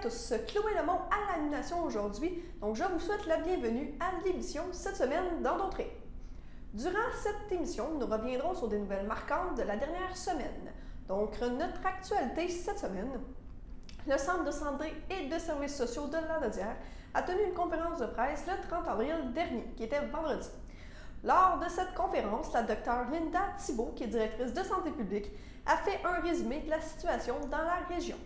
tous, Chloé Lemont à l'animation aujourd'hui. Donc, je vous souhaite la bienvenue à l'émission cette semaine dans d'entrée. Durant cette émission, nous reviendrons sur des nouvelles marquantes de la dernière semaine. Donc, notre actualité cette semaine, le Centre de santé et de services sociaux de Lanaudière a tenu une conférence de presse le 30 avril dernier, qui était vendredi. Lors de cette conférence, la Dr Linda Thibault, qui est directrice de santé publique, a fait un résumé de la situation dans la région.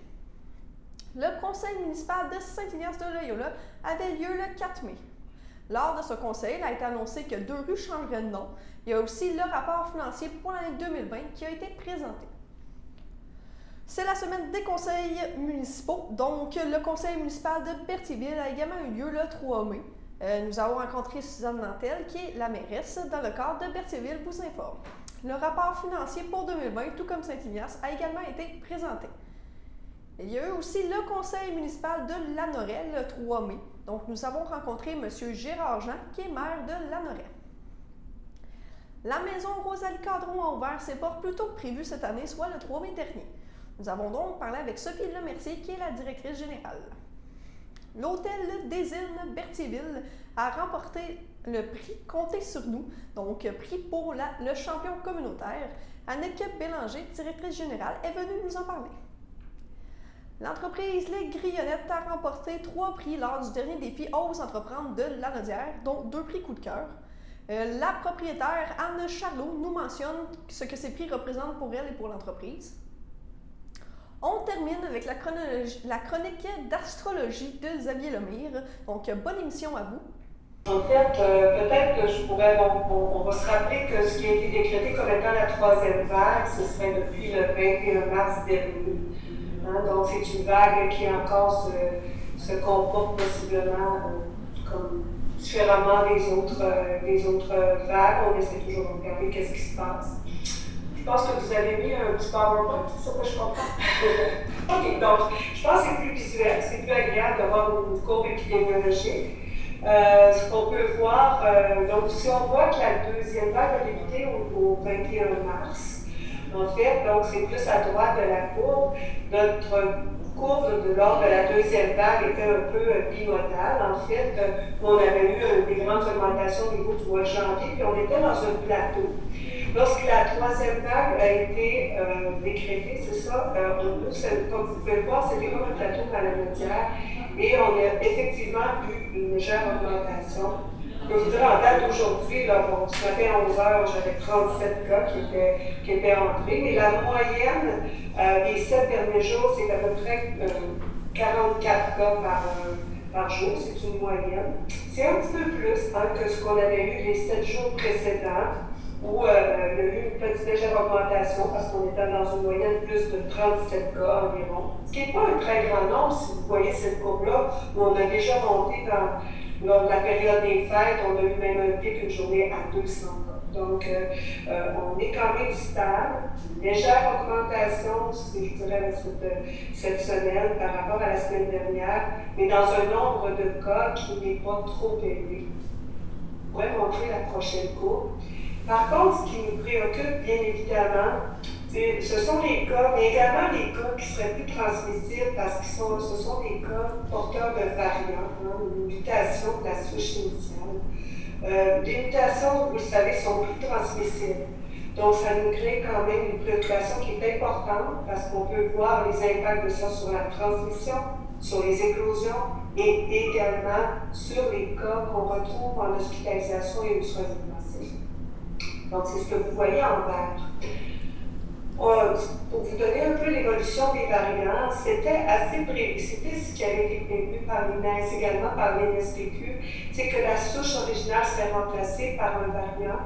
Le conseil municipal de Saint-Ignace-de-Loyola avait lieu le 4 mai. Lors de ce conseil, il a été annoncé que 2 rues changeraient de nom. Il y a aussi le rapport financier pour l'année 2020 qui a été présenté. C'est la semaine des conseils municipaux, donc le conseil municipal de Berthierville a également eu lieu le 3 mai. Nous avons rencontré Suzanne Nantel, qui est la mairesse, dans le cadre de Berthierville vous informe. Le rapport financier pour 2020, tout comme Saint-Ignace, a également été présenté. Il y a eu aussi le conseil municipal de Lanoret le 3 mai. Donc, nous avons rencontré M. Gérard Jean, qui est maire de Lanoret. La maison Rosalie Cadron a ouvert ses portes plus tôt que prévu cette année, soit le 3 mai dernier. Nous avons donc parlé avec Sophie Lemercier, qui est la directrice générale. L'hôtel des Îles Berthierville a remporté le prix Comptez sur nous, donc prix pour le champion communautaire. Annick Bélanger, directrice générale, est venue nous en parler. L'entreprise Les Grillonnettes a remporté 3 prix lors du dernier défi Ose entreprendre de Lanaudière, dont 2 prix coup de cœur. La propriétaire Anne Charlot nous mentionne ce que ces prix représentent pour elle et pour l'entreprise. On termine avec la chronique d'astrologie de Xavier Lemire. Donc, bonne émission à vous. En fait, peut-être que je pourrais, on va se rappeler que ce qui a été décrété comme étant la 3e vague, ce serait depuis le 21 mars dernier. Donc, c'est une vague qui encore se comporte possiblement comme différemment des autres vagues. On essaie toujours de regarder qu'est-ce qui se passe. Je pense que vous avez mis un petit PowerPoint, c'est ça que je comprends? OK, donc, je pense que c'est plus visuel, c'est plus agréable d'avoir une courbe épidémiologique. Ce qu'on peut voir, donc si on voit que la deuxième vague a débuté au 21 mars, en fait, donc c'est plus à droite de la courbe. Notre courbe lors de la deuxième vague était un peu bimodale. En fait, on avait eu des grandes augmentations au niveau du mois de janvier, puis on était dans un plateau. Lorsque la 3e vague a été décrétée, c'est ça, comme vous pouvez le voir, c'était comme un plateau à la Lanaudière, et on a effectivement vu une légère augmentation. Je peux vous dire, en date d'aujourd'hui, ce matin à 11h, j'avais 37 cas qui étaient entrés, mais la moyenne des 7 derniers jours, c'est à peu près 44 cas par jour, c'est une moyenne. C'est un petit peu plus que ce qu'on avait eu les 7 jours précédents, où il y a eu une petite légère augmentation parce qu'on était dans une moyenne plus de 37 cas environ. Ce qui n'est pas un très grand nombre si vous voyez cette courbe-là, où on a déjà monté lors de la période des fêtes, on a eu même un pic une journée à 200 cas. Donc, on est quand même stable. Une légère augmentation, je dirais, cette semaine par rapport à la semaine dernière, mais dans un nombre de cas qui n'est pas trop élevé. On pourrait montrer la prochaine courbe. Par contre, ce qui nous préoccupe, bien évidemment, ce sont les cas, mais également les cas qui seraient plus transmissibles parce que ce sont des cas porteurs de variants, une mutation de la souche initiale. Les mutations, vous le savez, sont plus transmissibles. Donc, ça nous crée quand même une préoccupation qui est importante parce qu'on peut voir les impacts de ça sur la transmission, sur les éclosions et également sur les cas qu'on retrouve en hospitalisation et aux soins intensifs. Donc, c'est ce que vous voyez en vert. Pour vous donner un peu l'évolution des variants, c'était assez prévu. C'était ce qui avait été prévu par l'INES, également par l'INSPQ, c'est que la souche originale serait remplacée par un variant.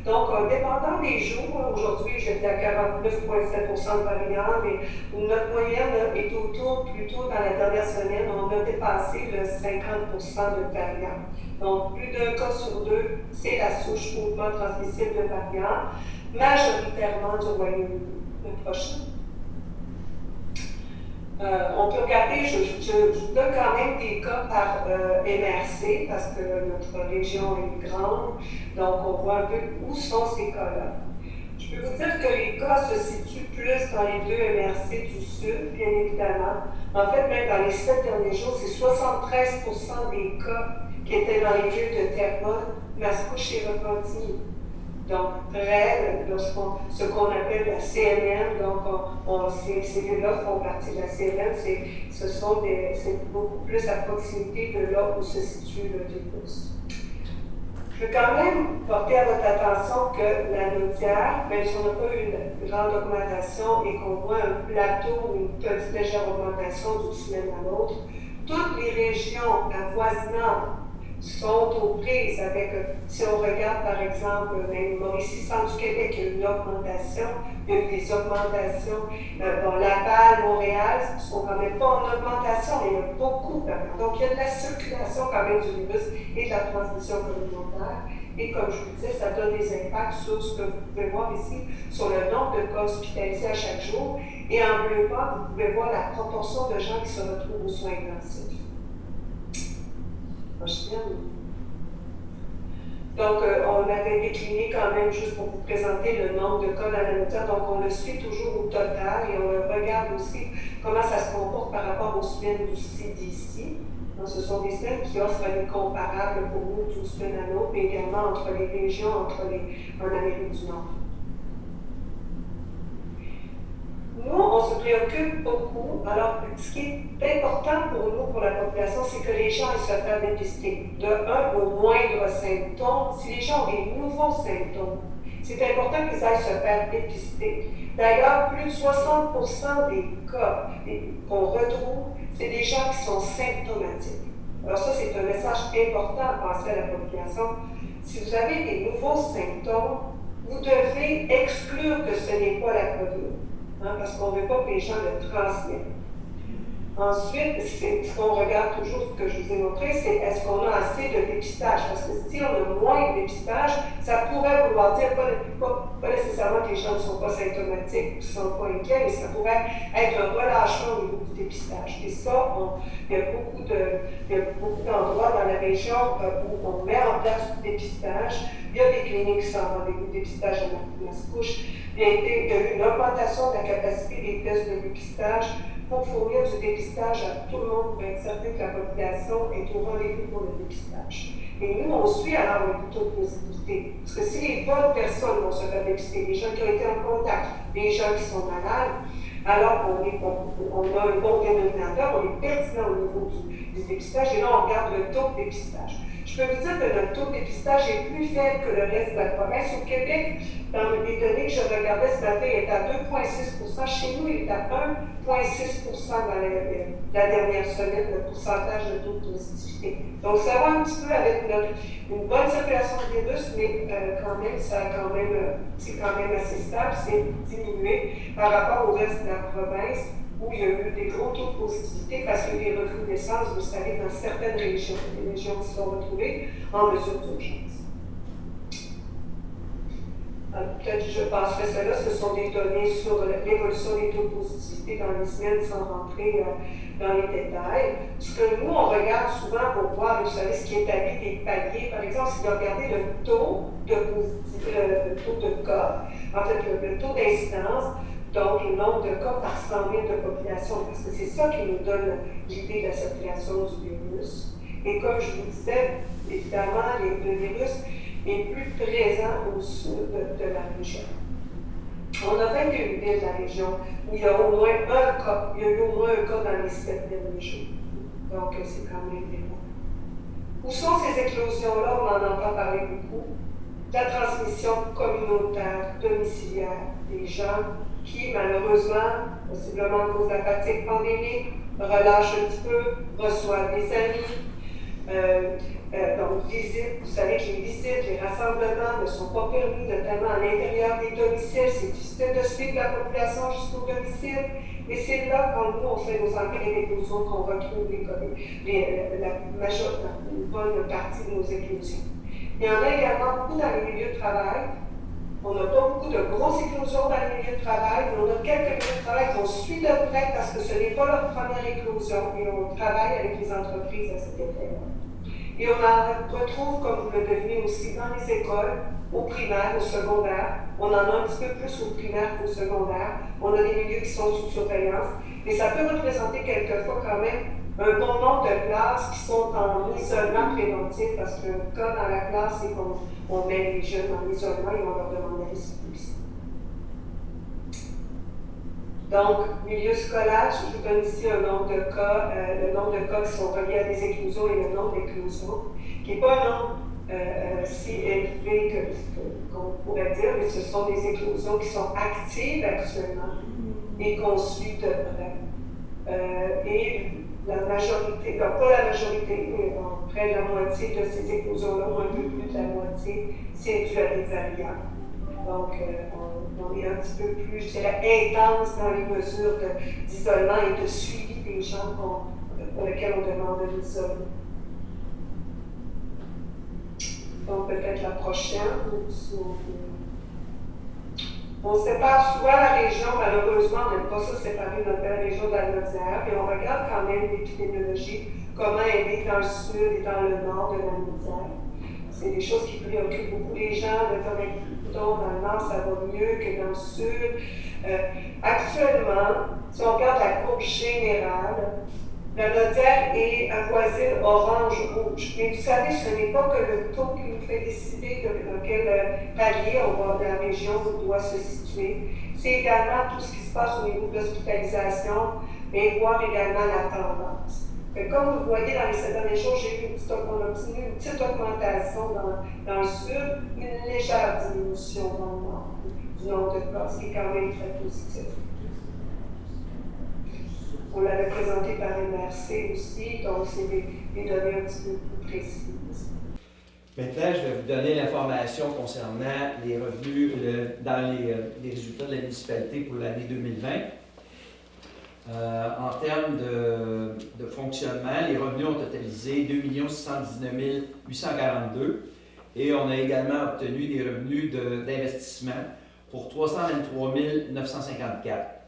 Donc, dépendant des jours, aujourd'hui j'étais à 49,7% de variants, mais notre moyenne est autour, plutôt dans la dernière semaine, on a dépassé le 50% de variants. Donc, plus d'un cas sur 2, c'est la souche hautement transmissible de variants, majoritairement du Royaume-Uni. Le prochain. On peut regarder, je vous donne quand même des cas par MRC parce que notre région est grande, donc on voit un peu où sont ces cas-là. Je Je peux vous dire que les cas se situent plus dans les 2 MRC du Sud, bien évidemment. En fait, même dans les 7 derniers jours, c'est 73% des cas qui étaient dans les lieux de Terrebonne, Mascouche et Repentigny. Donc, près de ce qu'on appelle la CMM, donc ces lieux-là font partie de la CMM, c'est beaucoup plus à proximité de là où se situe le dépose. Je veux quand même porter à votre attention que la Naudière, même si on n'a pas eu une grande augmentation et qu'on voit un plateau ou une petite légère augmentation d'une semaine à l'autre, toutes les régions avoisinantes sont aux prises avec, si on regarde par exemple, même Mauricie, centre du Québec, il y a eu une augmentation, il y a eu des augmentations, Laval, Montréal, ils ne sont quand même pas en augmentation, mais il y a beaucoup, donc il y a de la circulation quand même du virus et de la transmission communautaire, et comme je vous disais, ça donne des impacts sur ce que vous pouvez voir ici, sur le nombre de cas hospitalisés à chaque jour, et en bleu pâle, vous pouvez voir la proportion de gens qui se retrouvent aux soins intensifs. Donc, on avait décliné quand même, juste pour vous présenter le nombre de cas dans la Naudière, donc on le suit toujours au total et on regarde aussi comment ça se comporte par rapport aux semaines du CDC. Donc, ce sont des semaines qui offrent des comparables pour nous d'une semaine à l'autre, mais également entre les régions, en Amérique du Nord. Nous, on se préoccupe beaucoup. Alors, ce qui est important pour nous, pour la population, c'est que les gens aillent se faire dépister. De un, au moindre symptôme. Si les gens ont des nouveaux symptômes, c'est important qu'ils aillent se faire dépister. D'ailleurs, plus de 60% des cas qu'on retrouve, c'est des gens qui sont symptomatiques. Alors ça, c'est un message important à passer à la population. Si vous avez des nouveaux symptômes, vous devez exclure que ce n'est pas la COVID. Parce qu'on ne veut pas que les gens le transmettent. Ensuite, ce qu'on regarde toujours, ce que je vous ai montré, c'est est-ce qu'on a assez de dépistage? Parce que si on a moins de dépistage, ça pourrait vouloir dire, pas nécessairement que les gens ne sont pas symptomatiques, ne sont pas inquiets, mais ça pourrait être un relâchement au niveau du dépistage. Et ça, il y a beaucoup d'endroits dans la région où on met en place du dépistage. Il y a des cliniques qui sont en rendez-vous de dépistage à Mascouche. Il y a eu une augmentation de la capacité des tests de dépistage pour fournir du dépistage à tout le monde, pour être certain que la population est au rendez-vous pour le dépistage. Et nous, on suit alors le taux de positivité. Parce que si les bonnes personnes vont se faire dépister, les gens qui ont été en contact, les gens qui sont malades, alors on a un bon dénominateur, on est pertinent au niveau du dépistage, et là, on regarde le taux de dépistage. Je peux vous dire que notre taux de dépistage est plus faible que le reste de la province. Au Québec, dans les données que je regardais ce matin, il est à 2,6 %. Chez nous, il est à 1,6 % dans la dernière semaine, le pourcentage de taux de positivité. Donc, ça va un petit peu avec une bonne circulation du virus, mais quand même, c'est quand même assez stable, c'est diminué par rapport au reste de la province, où il y a eu des gros taux de positivité parce qu'il y a eu des recrudescences, vous savez, dans certaines régions, des régions qui se sont retrouvées en mesure d'urgence. Peut-être que je passerai cela, ce sont des données sur l'évolution des taux de positivité dans les semaines sans rentrer dans les détails. Ce que nous, on regarde souvent pour voir, vous savez, ce qui est établi des paliers, par exemple, c'est de regarder le taux de cas, en fait, le taux d'incidence. Donc, le nombre de cas par 100 000 de population, parce que c'est ça qui nous donne l'idée de la circulation du virus. Et comme je vous disais, évidemment, le virus est plus présent au sud de la région. On a 21 villes de la région où il y a au moins un cas. Il y a eu au moins un cas dans les 7 derniers jours. Donc, c'est quand même bien. Où sont ces éclosions-là? On en entend parler beaucoup. La transmission communautaire, domiciliaire, des gens qui, malheureusement, possiblement à cause de la fatigue pandémique, relâchent un petit peu, reçoivent des amis, donc visites. Vous savez que les visites, les rassemblements ne sont pas permis, notamment à l'intérieur des domiciles. C'est difficile de suivre la population jusqu'au domicile. Et c'est là, quand nous, on fait nos enquêtes et éclosions, qu'on retrouve une bonne partie de nos éclosions. Il y en a également beaucoup dans les milieux de travail. On n'a pas beaucoup de grosses éclosions dans les milieux de travail, mais on a quelques milieux de travail qu'on suit de près parce que ce n'est pas leur première éclosion et on travaille avec les entreprises à cet effet-là. Et on en retrouve, comme vous le devinez aussi, dans les écoles, au primaire, au secondaire. On en a un petit peu plus au primaire qu'au secondaire. On a des milieux qui sont sous surveillance. Et ça peut représenter quelquefois quand même un bon nombre de classes qui sont en isolement préventif, parce que le cas dans la classe, c'est qu'on met les jeunes en isolement et on leur demande la réciprocité. Donc, milieu scolaire, je vous donne ici un nombre de cas, le nombre de cas qui sont reliés à des éclosions et le nombre d'éclosions, qui n'est pas un nombre si élevé qu'on pourrait dire, mais ce sont des éclosions qui sont actives actuellement et qu'on suit de près. Et la majorité, donc pas la majorité, mais près de la moitié de ces éclosions-là, ou un peu plus de la moitié, c'est dû à des variants. Donc, on est un petit peu plus, je dirais, intense dans les mesures d'isolement et de suivi des gens pour lesquels on demande de l'isolement. Donc, peut-être la prochaine. On sépare souvent la région, malheureusement, on n'aime pas ça séparer notre belle région de la Naudière, mais on regarde quand même l'épidémiologie, comment elle est dans le sud et dans le nord de la Naudière. C'est des choses qui préoccupent beaucoup les gens, de dire, dans le nord, ça va mieux que dans le sud. Actuellement, si on regarde la courbe générale, la Naudière est avoisine orange-rouge. Mais vous savez, ce n'est pas que le taux qui nous fait décider dans quel palier dans la région où doit se situer. C'est également tout ce qui se passe au niveau de l'hospitalisation, mais voir également la tendance. Comme vous voyez dans les 7 derniers jours, j'ai eu une petite augmentation dans le sud, une légère diminution dans le nord du nombre de cas, ce qui est quand même très positif. On l'avait présenté par MRC aussi, donc c'est des données un petit peu plus précises. Maintenant, je vais vous donner l'information concernant les revenus dans les résultats de la municipalité pour l'année 2020. En termes de fonctionnement, les revenus ont totalisé 2 619 842 et on a également obtenu des revenus d'investissement pour 323 954.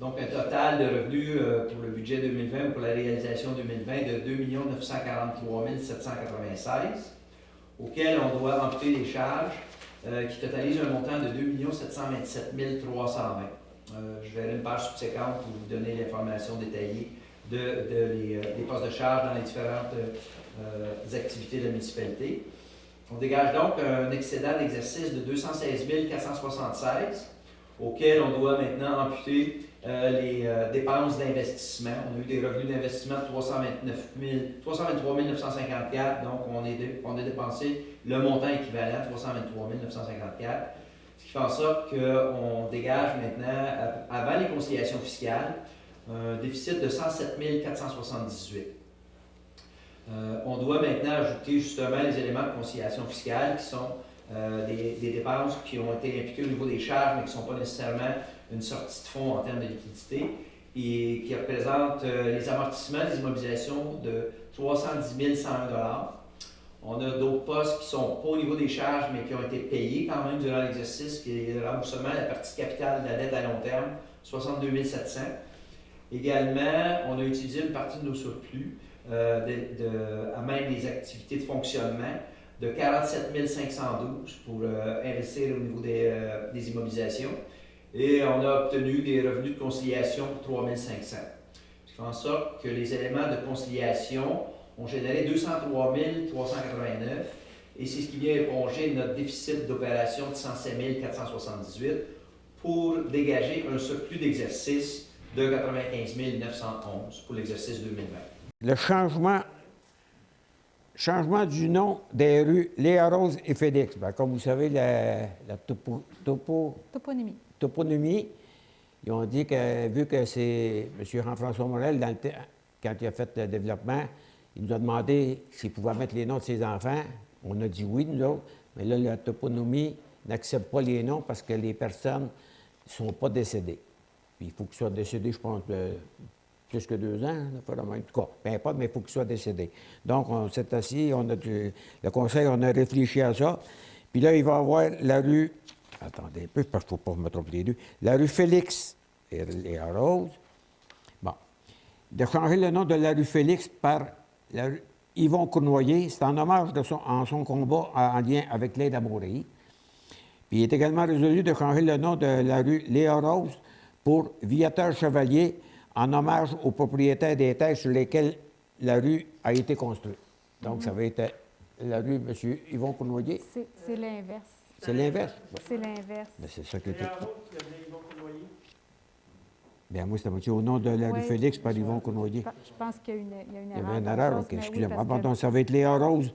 Donc un total de revenus pour le budget 2020 ou pour la réalisation 2020 de 2 943 796, auquel on doit amputer les charges qui totalisent un montant de 2 727 320. Je verrai une page subséquente pour vous donner l'information détaillée des postes de charge dans les différentes activités de la municipalité. On dégage donc un excédent d'exercice de 216 476, auquel on doit maintenant amputer les dépenses d'investissement. On a eu des revenus d'investissement de 323 954, donc on a dépensé le montant équivalent, 323 954. Ce qui fait en sorte qu'on dégage maintenant, avant les conciliations fiscales, un déficit de 107 478. On doit maintenant ajouter justement les éléments de conciliation fiscale qui sont des dépenses qui ont été imputées au niveau des charges, mais qui ne sont pas nécessairement une sortie de fonds en termes de liquidité, et qui représentent les amortissements des immobilisations de 310 101 $. On a d'autres postes qui ne sont pas au niveau des charges, mais qui ont été payés quand même durant l'exercice, qui est le remboursement de la partie capitale de la dette à long terme, 62 700. Également, on a utilisé une partie de nos surplus à même les activités de fonctionnement de 47 512 pour investir au niveau des immobilisations. Et on a obtenu des revenus de conciliation pour 3 500. Ce qui fait en sorte que les éléments de conciliation ont généré 203 389 et c'est ce qui vient éponger notre déficit d'opération de 107 478 pour dégager un surplus d'exercice de 95 911 pour l'exercice 2020. Le changement du nom des rues Léa Rose et Félix. Bien, comme vous savez, la toponymie, ils ont dit que, vu que c'est M. Jean-François Morel, quand il a fait le développement, il nous a demandé s'il pouvait mettre les noms de ses enfants. On a dit oui, nous autres. Mais là, la toponymie n'accepte pas les noms parce que les personnes ne sont pas décédées. Puis il faut qu'ils soient décédés, je pense, plus que 2 ans. En tout cas, peu importe, mais il faut qu'ils soient décédés. Donc, on s'est assis, le conseil, on a réfléchi à ça. Puis là, il va y avoir la rue... Attendez un peu, parce qu'il ne faut pas me tromper les rues. La rue Félix et Rose. Bon. De changer le nom de la rue Félix par la rue Yvon Cournoyer. C'est en hommage en son combat en lien avec l'aide à mourir. Puis il est également résolu de changer le nom de la rue Léa Rose pour Viateur Chevalier, en hommage aux propriétaires des terres sur lesquelles la rue a été construite. Donc, ça va être la rue M. Yvon Cournoyer. C'est l'inverse. C'est l'inverse? C'est l'inverse. Ben, c'est ça qui était. Bien, moi, c'était au nom de la rue Félix par Yvon Cournoyer. Je pense qu'il y a une Il y erreur. avait une dans erreur, le OK, sens, mais oui, excusez-moi. parce Pardon, que- ça va être Léa Rose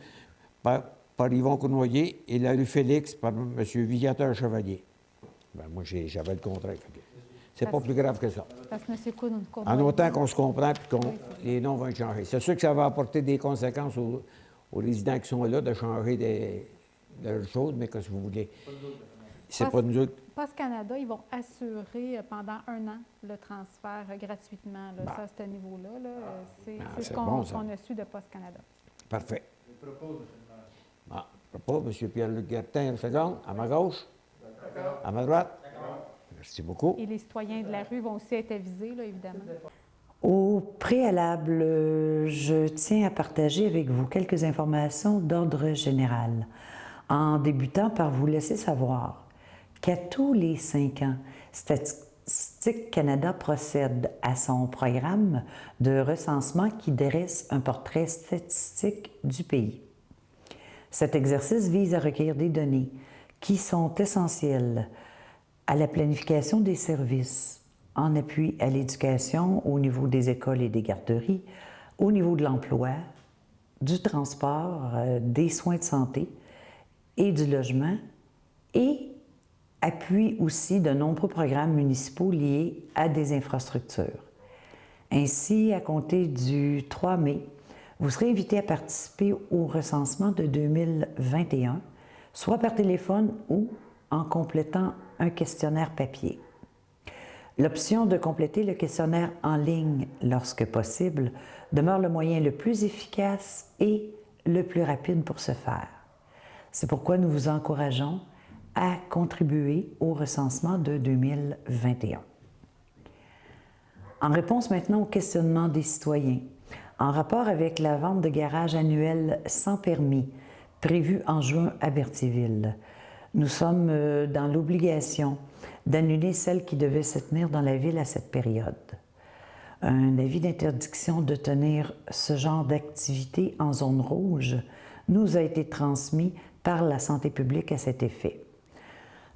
par Yvon Cournoyer et la rue Félix par M. Viateur Chevalier. Ben, moi, j'avais le contraire. C'est pas plus grave que ça. Parce que M. Cournoyer... En autant qu'on se comprend et que les noms vont être changés. C'est sûr que ça va apporter des conséquences aux résidents qui sont là de changer de choses, mais qu'est-ce que vous voulez? C'est pas nous autres. Post Canada, ils vont assurer pendant 1 an le transfert gratuitement. Là. Ça, à ce niveau-là, là, c'est ce c'est qu'on bon, ça. qu'on a su de Post Canada. Parfait. Propos, M. Pierre-Luc Gertin, une seconde. À ma gauche? À ma droite? Merci beaucoup. Et les citoyens de la rue vont aussi être avisés, là, évidemment. Au préalable, je tiens à partager avec vous quelques informations d'ordre général, en débutant par vous laisser savoir qu'à tous les 5 ans, Statistique Canada procède à son programme de recensement qui dresse un portrait statistique du pays. Cet exercice vise à recueillir des données qui sont essentielles à la planification des services, en appui à l'éducation au niveau des écoles et des garderies, au niveau de l'emploi, du transport, des soins de santé et du logement, et appuie aussi de nombreux programmes municipaux liés à des infrastructures. Ainsi, à compter du 3 mai, vous serez invité à participer au recensement de 2021, soit par téléphone ou en complétant un questionnaire papier. L'option de compléter le questionnaire en ligne lorsque possible demeure le moyen le plus efficace et le plus rapide pour ce faire. C'est pourquoi nous vous encourageons à contribuer au recensement de 2021. En réponse maintenant au questionnement des citoyens, en rapport avec la vente de garage annuelle sans permis prévue en juin à Berthieville, nous sommes dans l'obligation d'annuler celle qui devait se tenir dans la ville à cette période. Un avis d'interdiction de tenir ce genre d'activité en zone rouge nous a été transmis par la santé publique à cet effet.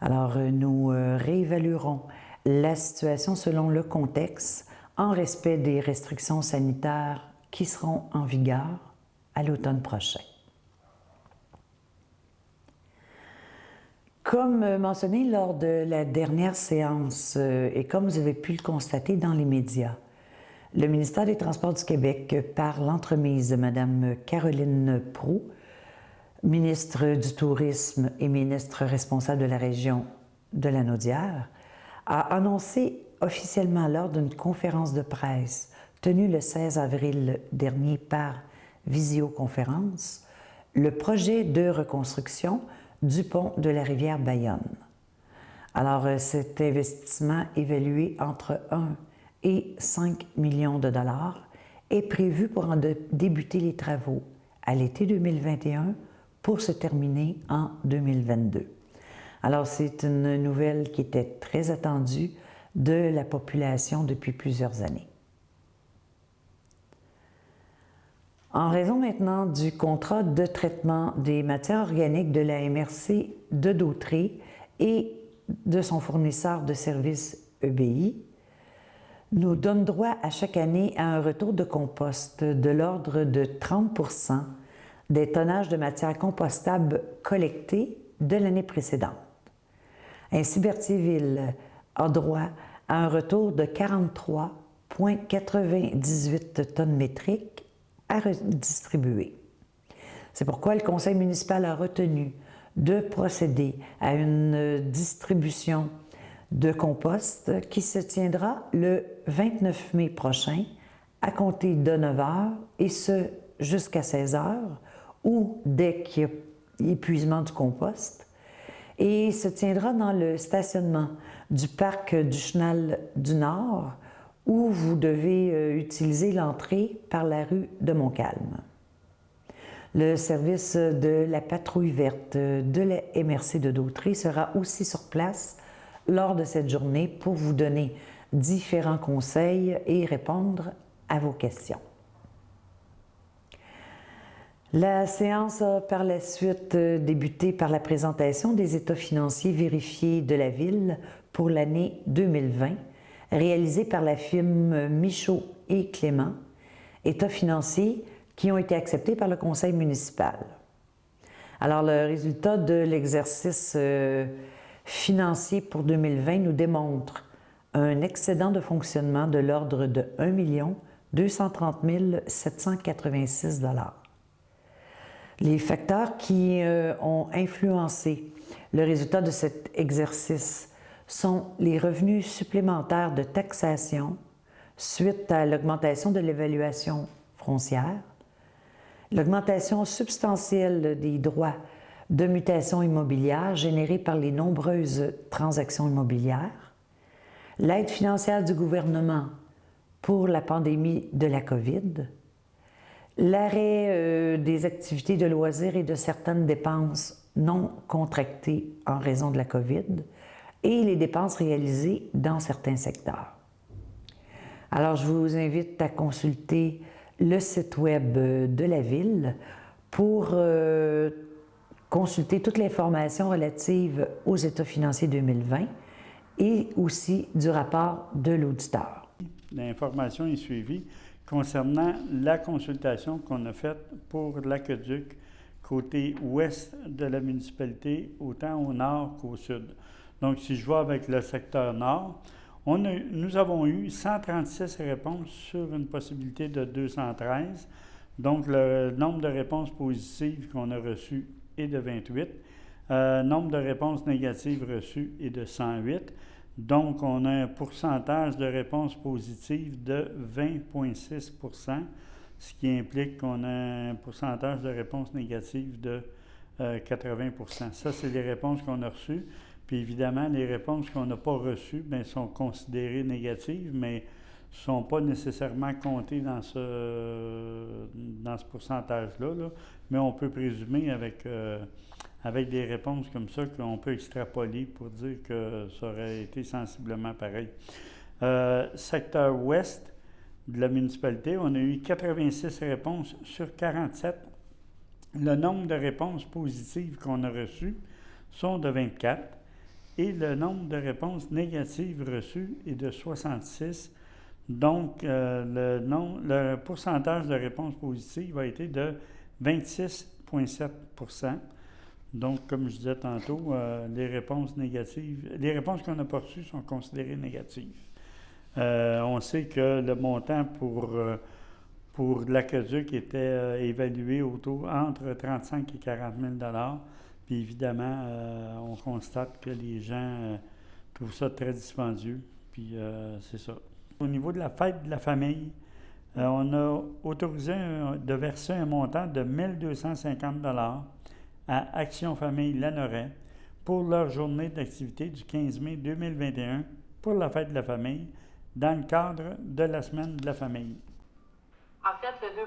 Alors, nous réévaluerons la situation selon le contexte en respect des restrictions sanitaires qui seront en vigueur à l'automne prochain. Comme mentionné lors de la dernière séance et comme vous avez pu le constater dans les médias, le ministère des Transports du Québec, par l'entremise de Mme Caroline Proulx, ministre du Tourisme et ministre responsable de la région de la Naudière, a annoncé officiellement lors d'une conférence de presse tenue le 16 avril dernier par visioconférence le projet de reconstruction du pont de la rivière Bayonne. Alors, cet investissement évalué entre 1 et 5 millions de dollars est prévu pour en débuter les travaux à l'été 2021 pour se terminer en 2022. Alors, c'est une nouvelle qui était très attendue de la population depuis plusieurs années. En raison maintenant du contrat de traitement des matières organiques de la MRC de Dautré et de son fournisseur de services EBI, nous donne droit à chaque année à un retour de compost de l'ordre de 30 % des tonnages de matières compostables collectés de l'année précédente. Ainsi, Berthieville a droit à un retour de 43,98 tonnes métriques à redistribuer. C'est pourquoi le conseil municipal a retenu de procéder à une distribution de compost qui se tiendra le 29 mai prochain à compter de 9 h et ce jusqu'à 16 h ou dès qu'il y a épuisement du compost et se tiendra dans le stationnement du parc du Chenal du Nord où vous devez utiliser l'entrée par la rue de Montcalm. Le service de la patrouille verte de la MRC de Dautrey sera aussi sur place lors de cette journée pour vous donner différents conseils et répondre à vos questions. La séance a par la suite débuté par la présentation des états financiers vérifiés de la Ville pour l'année 2020, réalisée par la firme Michaud et Clément, états financiers qui ont été acceptés par le conseil municipal. Alors, le résultat de l'exercice financier pour 2020 nous démontre un excédent de fonctionnement de l'ordre de 1 230 786 $. Les facteurs qui ont influencé le résultat de cet exercice sont les revenus supplémentaires de taxation suite à l'augmentation de l'évaluation foncière, l'augmentation substantielle des droits de mutation immobilière générés par les nombreuses transactions immobilières, l'aide financière du gouvernement pour la pandémie de la COVID, l'arrêt des activités de loisirs et de certaines dépenses non contractées en raison de la COVID et les dépenses réalisées dans certains secteurs. Alors, je vous invite à consulter le site web de la Ville pour consulter toute l'information relative aux états financiers 2020 et aussi du rapport de l'auditeur. L'information est suivie concernant la consultation qu'on a faite pour l'aqueduc côté ouest de la municipalité, autant au nord qu'au sud. Donc, si je vois avec le secteur nord, nous avons eu 136 réponses sur une possibilité de 213. Donc, le nombre de réponses positives qu'on a reçues est de 28. Nombre de réponses négatives reçues est de 108. Donc, on a un pourcentage de réponses positives de 20,6 %, ce qui implique qu'on a un pourcentage de réponses négatives de 80 %. Ça, c'est les réponses qu'on a reçues. Puis évidemment, les réponses qu'on n'a pas reçues bien, sont considérées négatives, mais ne sont pas nécessairement comptées dans ce pourcentage-là. Là. Mais on peut présumer avec des réponses comme ça qu'on peut extrapoler pour dire que ça aurait été sensiblement pareil. Secteur ouest de la municipalité, on a eu 86 réponses sur 47. Le nombre de réponses positives qu'on a reçues sont de 24 et le nombre de réponses négatives reçues est de 66. Donc, le pourcentage de réponses positives a été de 26,7 %. Donc, comme je disais tantôt, les réponses qu'on n'a pas reçues sont considérées négatives. On sait que le montant pour l'aqueduc était évalué entre 35 et 40 000 $. Puis évidemment, on constate que les gens trouvent ça très dispendieux. Puis c'est ça. Au niveau de la fête de la famille, on a autorisé de verser un montant de 1 250 $ à Action Famille Lanoret pour leur journée d'activité du 15 mai 2021 pour la fête de la famille dans le cadre de la semaine de la famille. En fait, le 2.0,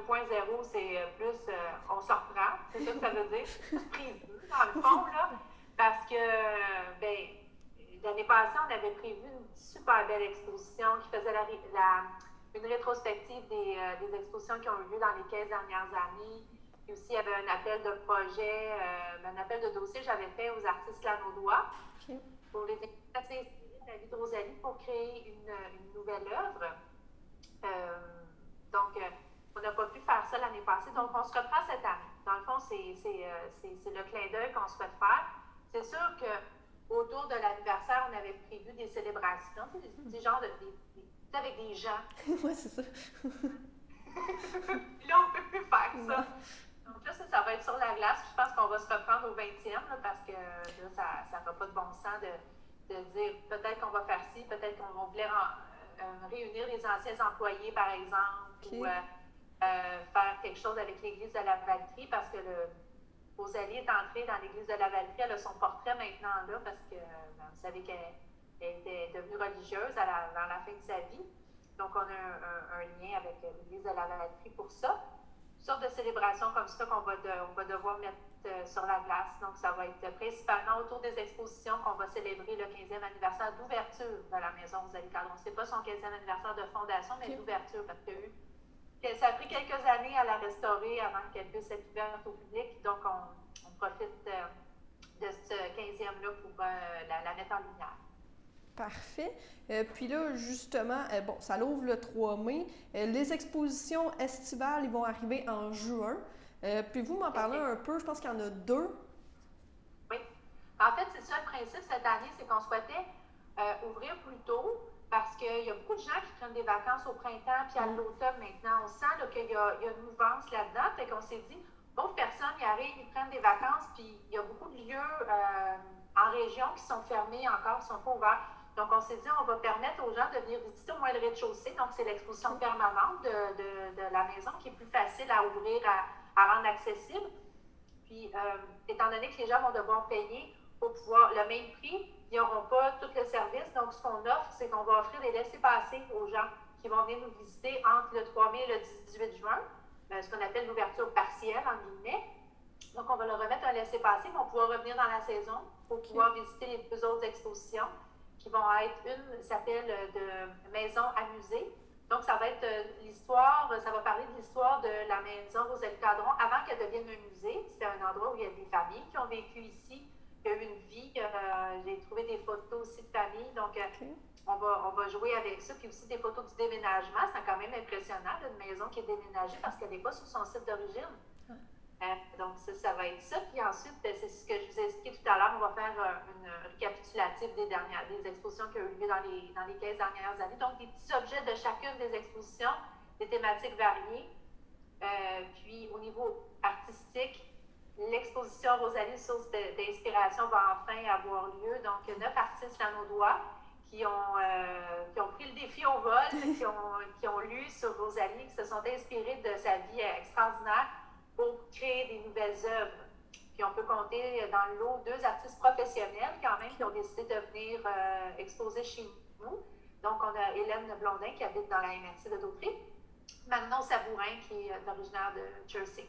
c'est plus on s'en reprend, c'est ça que ça veut dire, prise dans le fond, là, parce que, l'année passée, on avait prévu une super belle exposition qui faisait une rétrospective des expositions qui ont eu lieu dans les 15 dernières années. Puis aussi, il y avait un appel de projet, un appel de dossier que j'avais fait aux artistes lanaudois pour les inviter à s'inspirer de la vie de Rosalie pour créer une nouvelle œuvre. Donc, on n'a pas pu faire ça l'année passée, donc on se reprend cette année. Dans le fond, c'est le clin d'œil qu'on souhaite faire. C'est sûr qu'autour de l'anniversaire, on avait prévu des célébrations, des genres avec des gens. Oui, c'est ça. Puis là, on ne peut plus faire ça. Donc là, ça va être sur la glace. Je pense qu'on va se reprendre au 20e, là, parce que là, ça n'a pas de bon sens de dire peut-être qu'on va faire ci, peut-être qu'on va réunir les anciens employés, par exemple, ou faire quelque chose avec l'église de la Valtrie, parce que Rosalie est entrée dans l'église de la Valtrie, elle a son portrait maintenant là, parce que vous savez qu'elle était devenue religieuse vers la fin de sa vie. Donc, on a un lien avec l'église de la Valtrie pour ça. sortes de célébrations comme ça on va devoir mettre sur la glace. Donc, ça va être principalement autour des expositions qu'on va célébrer le 15e anniversaire d'ouverture de la Maison Rosalie-Cadron. Ce n'est pas son 15e anniversaire de fondation, mais d'ouverture, parce que ça a pris quelques années à la restaurer avant qu'elle puisse être ouverte au public. Donc, on profite de ce 15e-là pour la mettre en lumière. Parfait. Puis là, justement, bon, ça l'ouvre le 3 mai. Les expositions estivales, ils vont arriver en juin. Puis vous m'en parlez un peu, je pense qu'il y en a 2. Oui. En fait, c'est ça le principe cette année, c'est qu'on souhaitait ouvrir plus tôt parce qu'il y a beaucoup de gens qui prennent des vacances au printemps puis à l'automne maintenant. On sent là, qu'il y a une mouvance là-dedans. Fait qu'on s'est dit, d'autres personnes y arrivent, ils prennent des vacances puis il y a beaucoup de lieux en région qui sont fermés encore, qui ne sont pas ouverts. Donc, on s'est dit, on va permettre aux gens de venir visiter au moins le rez-de-chaussée. Donc, c'est l'exposition permanente de la maison qui est plus facile à ouvrir, à rendre accessible. Puis, étant donné que les gens vont devoir payer pour pouvoir le même prix, ils n'auront pas tout le service. Donc, ce qu'on offre, c'est qu'on va offrir des laissez-passer aux gens qui vont venir nous visiter entre le 3 mai et le 18 juin, ce qu'on appelle l'ouverture partielle, en guillemets. Donc, on va leur remettre un laissez-passer, ils vont pouvoir revenir dans la saison pour pouvoir visiter les 2 autres expositions qui vont être, une s'appelle de Maison à musée. Donc, ça va être l'histoire, ça va parler de l'histoire de la Maison Rosalie-Cadron avant qu'elle devienne un musée. C'est un endroit où il y a des familles qui ont vécu ici, qui ont eu une vie. J'ai trouvé des photos aussi de famille. Donc, on va jouer avec ça. Puis aussi des photos du déménagement. C'est quand même impressionnant, une maison qui est déménagée parce qu'elle n'est pas sur son site d'origine. Donc, ça va être ça. Puis ensuite, c'est ce que je vous ai expliqué tout à l'heure. On va faire une récapitulative des expositions qui ont eu lieu dans les 15 dernières années. Donc, des petits objets de chacune des expositions, des thématiques variées. Puis, au niveau artistique, l'exposition Rosalie, source d'inspiration, va enfin avoir lieu. Donc, 9 artistes lanaudois qui ont pris le défi au vol, qui ont lu sur Rosalie, qui se sont inspirés de sa vie extraordinaire pour créer des nouvelles œuvres. Puis on peut compter dans le lot 2 artistes professionnels quand même qui ont décidé de venir exposer chez nous. Donc on a Hélène Blondin qui habite dans la MRC de Dauphine, Manon Sabourin qui est originaire de Jersey,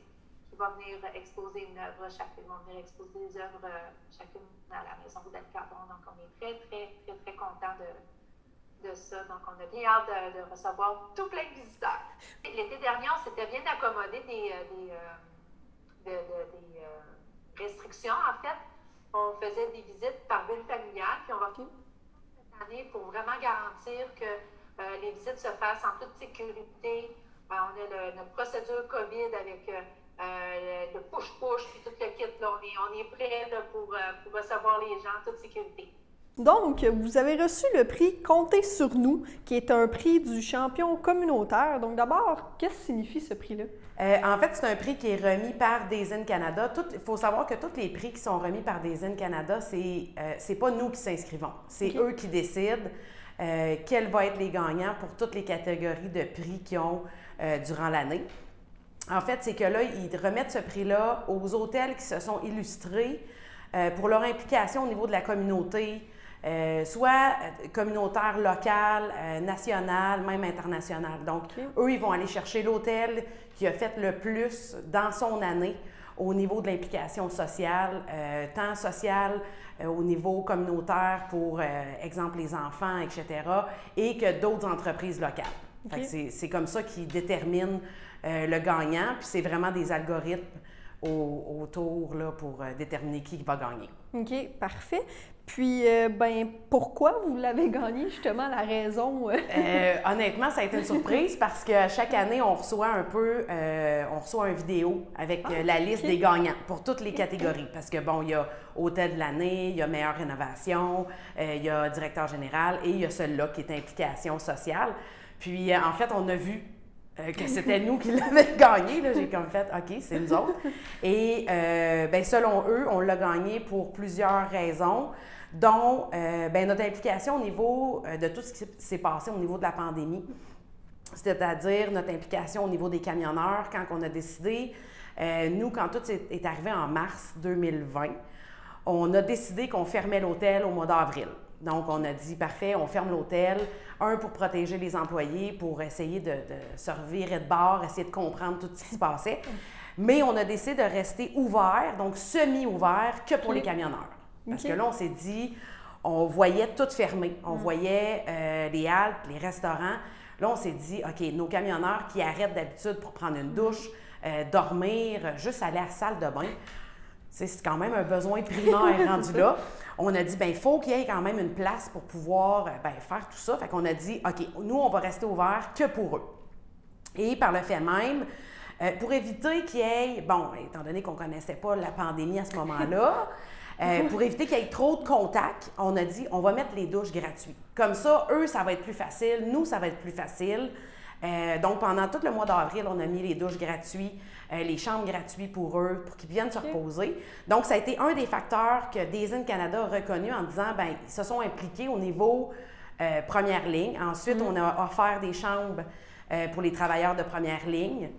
qui va venir exposer une œuvre chacune. Ils vont venir exposer des œuvres chacune à la Maison Rosalie-Cadron. Donc on est très, très, très, très contents de ça. Donc, on a bien hâte de recevoir tout plein de visiteurs. L'été dernier, on s'était bien accommodé des restrictions. En fait, on faisait des visites par bulle familiale, puis on va cette année pour vraiment garantir que les visites se fassent en toute sécurité. On a notre procédure COVID avec le push-push, puis tout le kit. Là, on est prêt là, pour recevoir les gens en toute sécurité. Donc, vous avez reçu le prix Comptez sur nous, qui est un prix du champion communautaire. Donc, d'abord, qu'est-ce que signifie ce prix-là? En fait, c'est un prix qui est remis par Des In Canada. Il faut savoir que tous les prix qui sont remis par Des In Canada, c'est pas nous qui s'inscrivons. C'est eux qui décident quels vont être les gagnants pour toutes les catégories de prix qu'ils ont durant l'année. En fait, c'est que là, ils remettent ce prix-là aux hôtels qui se sont illustrés pour leur implication au niveau de la communauté, soit communautaire, locale, nationale, même internationale. Donc, eux, ils vont aller chercher l'hôtel qui a fait le plus dans son année au niveau de l'implication sociale, tant sociale au niveau communautaire pour, exemple, les enfants, etc., et que d'autres entreprises locales. C'est comme ça qu'ils déterminent le gagnant, puis c'est vraiment des algorithmes autour là, pour déterminer qui va gagner. OK, parfait. Puis, pourquoi vous l'avez gagné, justement, la raison? Honnêtement, ça a été une surprise parce que chaque année, on reçoit une vidéo avec la liste des gagnants pour toutes les catégories. Parce que, bon, il y a Hôtel de l'année, il y a Meilleure rénovation, il y a Directeur général et il y a celui-là qui est Implication sociale. Puis, en fait, on a vu que c'était nous qui l'avions gagné. Là, j'ai comme fait, OK, c'est nous autres. Et selon eux, on l'a gagné pour plusieurs raisons, dont notre implication au niveau de tout ce qui s'est passé au niveau de la pandémie, c'est-à-dire notre implication au niveau des camionneurs quand on a décidé, nous, quand tout est arrivé en mars 2020, on a décidé qu'on fermait l'hôtel au mois d'avril. Donc, on a dit, parfait, on ferme l'hôtel. Un, pour protéger les employés, pour essayer de se revirer de bord, essayer de comprendre tout ce qui se passait. Mais on a décidé de rester ouvert, donc semi-ouvert, que pour les camionneurs. Parce que là, on s'est dit, on voyait tout fermé. On voyait les haltes, les restaurants. Là, on s'est dit, OK, nos camionneurs qui arrêtent d'habitude pour prendre une douche, dormir, juste aller à la salle de bain, c'est quand même un besoin primaire rendu là. On a dit, il faut qu'il y ait quand même une place pour pouvoir faire tout ça. Fait qu'on a dit, OK, nous, on va rester ouvert que pour eux. Et par le fait même, pour éviter qu'il y ait, étant donné qu'on ne connaissait pas la pandémie à ce moment-là, pour éviter qu'il y ait trop de contacts, on a dit, on va mettre les douches gratuites. Comme ça, eux, ça va être plus facile, nous, ça va être plus facile. Donc, pendant tout le mois d'avril, on a mis les douches gratuites, les chambres gratuites pour eux, pour qu'ils viennent se reposer. Donc, ça a été un des facteurs que Days Inn Canada a reconnu en disant, ils se sont impliqués au niveau première ligne. Ensuite, on a offert des chambres pour les travailleurs de première ligne.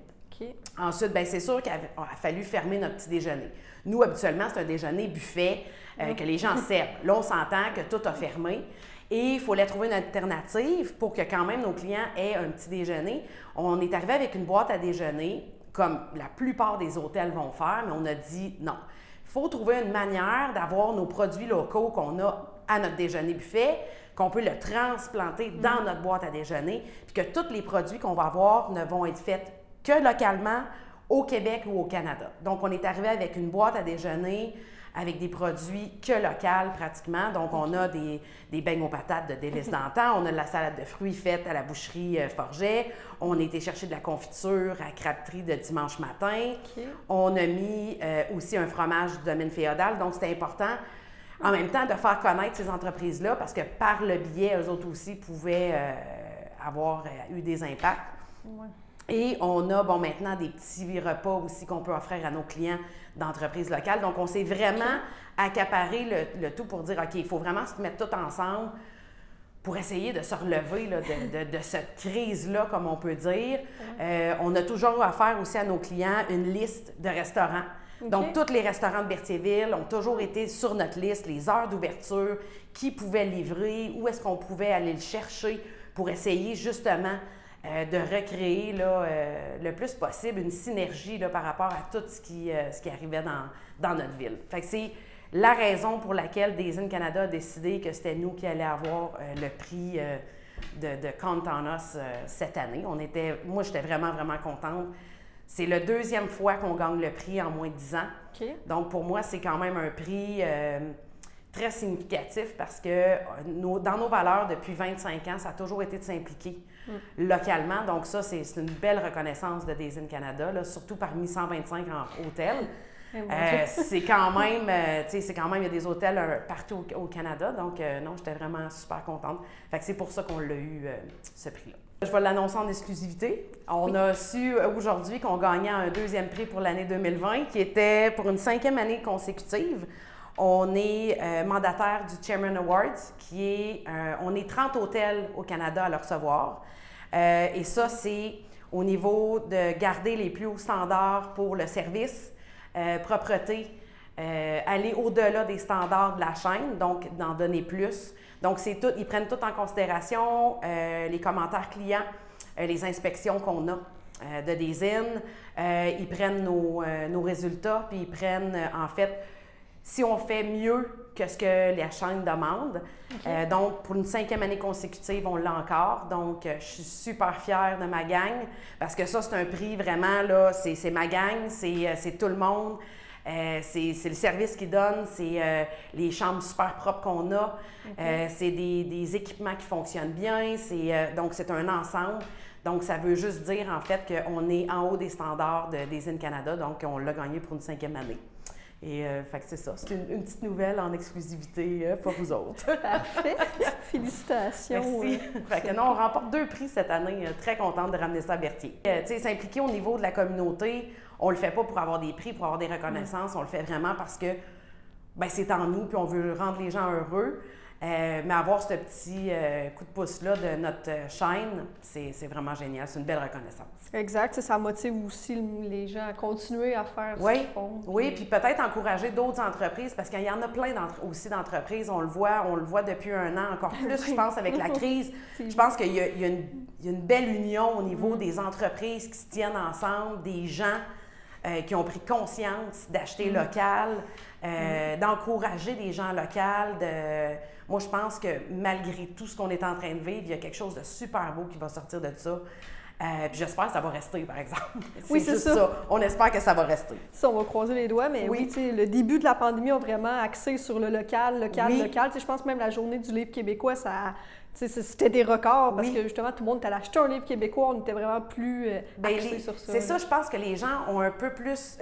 Ensuite, c'est sûr qu'il a fallu fermer notre petit déjeuner. Nous, habituellement, c'est un déjeuner buffet que les gens servent. Là, on s'entend que tout a fermé. Et il fallait trouver une alternative pour que quand même nos clients aient un petit déjeuner. On est arrivé avec une boîte à déjeuner, comme la plupart des hôtels vont faire, mais on a dit non. Il faut trouver une manière d'avoir nos produits locaux qu'on a à notre déjeuner buffet, qu'on peut le transplanter dans notre boîte à déjeuner, puis que tous les produits qu'on va avoir ne vont être faits que localement au Québec ou au Canada. Donc, on est arrivé avec une boîte à déjeuner avec des produits que locaux pratiquement. Donc, on a des beignes aux patates de Délices d'antan, on a de la salade de fruits faite à la boucherie Forget, on a été chercher de la confiture à Crabtree de dimanche matin. On a mis aussi un fromage du domaine féodal. Donc, c'était important en même temps de faire connaître ces entreprises-là parce que par le biais, eux autres aussi pouvaient avoir eu des impacts. Et on a, maintenant, des petits repas aussi qu'on peut offrir à nos clients d'entreprises locales. Donc, on s'est vraiment accaparé le tout pour dire, OK, il faut vraiment se mettre tout ensemble pour essayer de se relever là, de cette crise-là, comme on peut dire. On a toujours offert aussi à nos clients une liste de restaurants. Donc, tous les restaurants de Berthierville ont toujours été sur notre liste, les heures d'ouverture, qui pouvaient livrer, où est-ce qu'on pouvait aller le chercher pour essayer justement de recréer là, le plus possible une synergie là, par rapport à tout ce qui arrivait dans notre ville. Fait que c'est la raison pour laquelle Days Inn Canada a décidé que c'était nous qui allions avoir le prix de Count on Us cette année. Moi, j'étais vraiment, vraiment contente. C'est la deuxième fois qu'on gagne le prix en moins de 10 ans. Donc, pour moi, c'est quand même un prix très significatif parce que dans nos valeurs, depuis 25 ans, ça a toujours été de s'impliquer localement. Donc ça, c'est une belle reconnaissance de Days Inn Canada, là, surtout parmi 125 hôtels. C'est quand même, il y a des hôtels partout au Canada. Donc non, j'étais vraiment super contente. Fait que c'est pour ça qu'on l'a eu, ce prix-là. Je vais l'annoncer en exclusivité. On a su aujourd'hui qu'on gagnait un deuxième prix pour l'année 2020, qui était pour une 5e année consécutive. On est mandataire du Chairman Awards, on est 30 hôtels au Canada à le recevoir. Et ça, c'est au niveau de garder les plus hauts standards pour le service, propreté, aller au-delà des standards de la chaîne, donc d'en donner plus. Donc, ils prennent tout en considération, les commentaires clients, les inspections qu'on a de Days Inn. Ils prennent nos résultats, puis ils prennent, en fait, si on fait mieux que ce que la chaîne demande. Donc, pour une 5e année consécutive, on l'a encore. Donc, je suis super fière de ma gang parce que ça, c'est un prix vraiment, là, c'est ma gang, c'est tout le monde. C'est le service qu'ils donnent, c'est les chambres super propres qu'on a, c'est des équipements qui fonctionnent bien, donc c'est un ensemble. Donc, ça veut juste dire, en fait, qu'on est en haut des standards de Days Inn Canada, donc on l'a gagné pour une 5e année. Et fait que c'est ça, c'est une petite nouvelle en exclusivité pour vous autres. Parfait, félicitations. Merci. Fait que non, on remporte 2 prix cette année, très contente de ramener ça à Berthier. Tu sais, s'impliquer au niveau de la communauté, on le fait pas pour avoir des prix, pour avoir des reconnaissances, on le fait vraiment parce que c'est en nous, puis on veut rendre les gens heureux. Mais avoir ce petit coup de pouce-là de notre chaîne, c'est vraiment génial. C'est une belle reconnaissance. Exact. Ça motive aussi les gens à continuer à faire ce Oui, qu'ils font. oui, puis peut-être encourager d'autres entreprises, parce qu'il y en a plein aussi d'entreprises. On le voit depuis un an, encore plus, je pense, avec la crise. Je pense qu'il y a une belle union au niveau des entreprises qui se tiennent ensemble, des gens qui ont pris conscience d'acheter local, d'encourager des gens locaux. Moi, je pense que malgré tout ce qu'on est en train de vivre, il y a quelque chose de super beau qui va sortir de ça. Puis j'espère que ça va rester, par exemple. Oui, c'est juste ça. On espère que ça va rester. Ça, on va croiser les doigts, mais oui, le début de la pandémie a vraiment axé sur le local. Je pense même la journée du livre québécois, c'était des records parce que justement, tout le monde était allé acheter un livre québécois. On était vraiment plus axé sur ça. C'est ça, je pense que les gens ont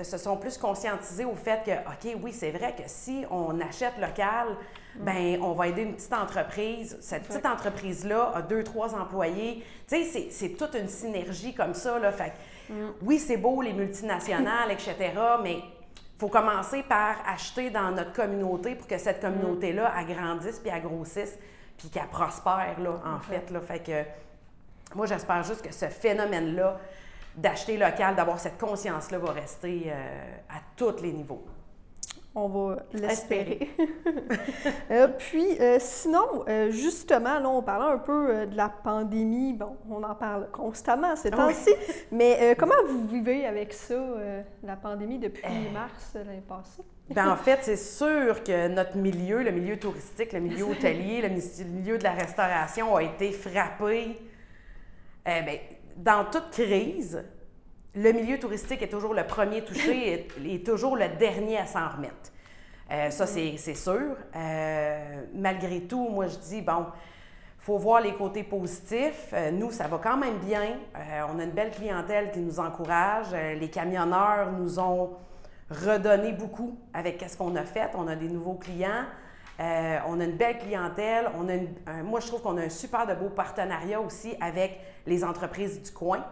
se sont plus conscientisés au fait que, OK, oui, c'est vrai que si on achète local, ben on va aider une petite entreprise. Cette petite entreprise-là a 2-3 employés. Tu sais, c'est toute une synergie comme ça, là. Fait que, oui, c'est beau, les multinationales, etc., mais il faut commencer par acheter dans notre communauté pour que cette communauté-là agrandisse puis grossisse puis qu'elle prospère, là, en fait. Là. Fait que moi, j'espère juste que ce phénomène-là d'acheter local, d'avoir cette conscience-là va rester à tous les niveaux. On va l'espérer. Sinon, justement, là, on parlait un peu de la pandémie. Bon, on en parle constamment ces temps-ci. Mais comment vous vivez avec ça, la pandémie, depuis mars l'année passée? Bien, en fait, c'est sûr que notre milieu, le milieu touristique, le milieu hôtelier, le milieu de la restauration a été frappé. Dans toute crise, le milieu touristique est toujours le premier touché et est toujours le dernier à s'en remettre. Ça, c'est sûr. Malgré tout, moi, je dis, bon, il faut voir les côtés positifs. Nous, ça va quand même bien. On a une belle clientèle qui nous encourage. Les camionneurs nous ont redonné beaucoup avec ce qu'on a fait. On a des nouveaux clients. On a une belle clientèle. Moi, je trouve qu'on a un super de beau partenariat aussi avec les entreprises du coin.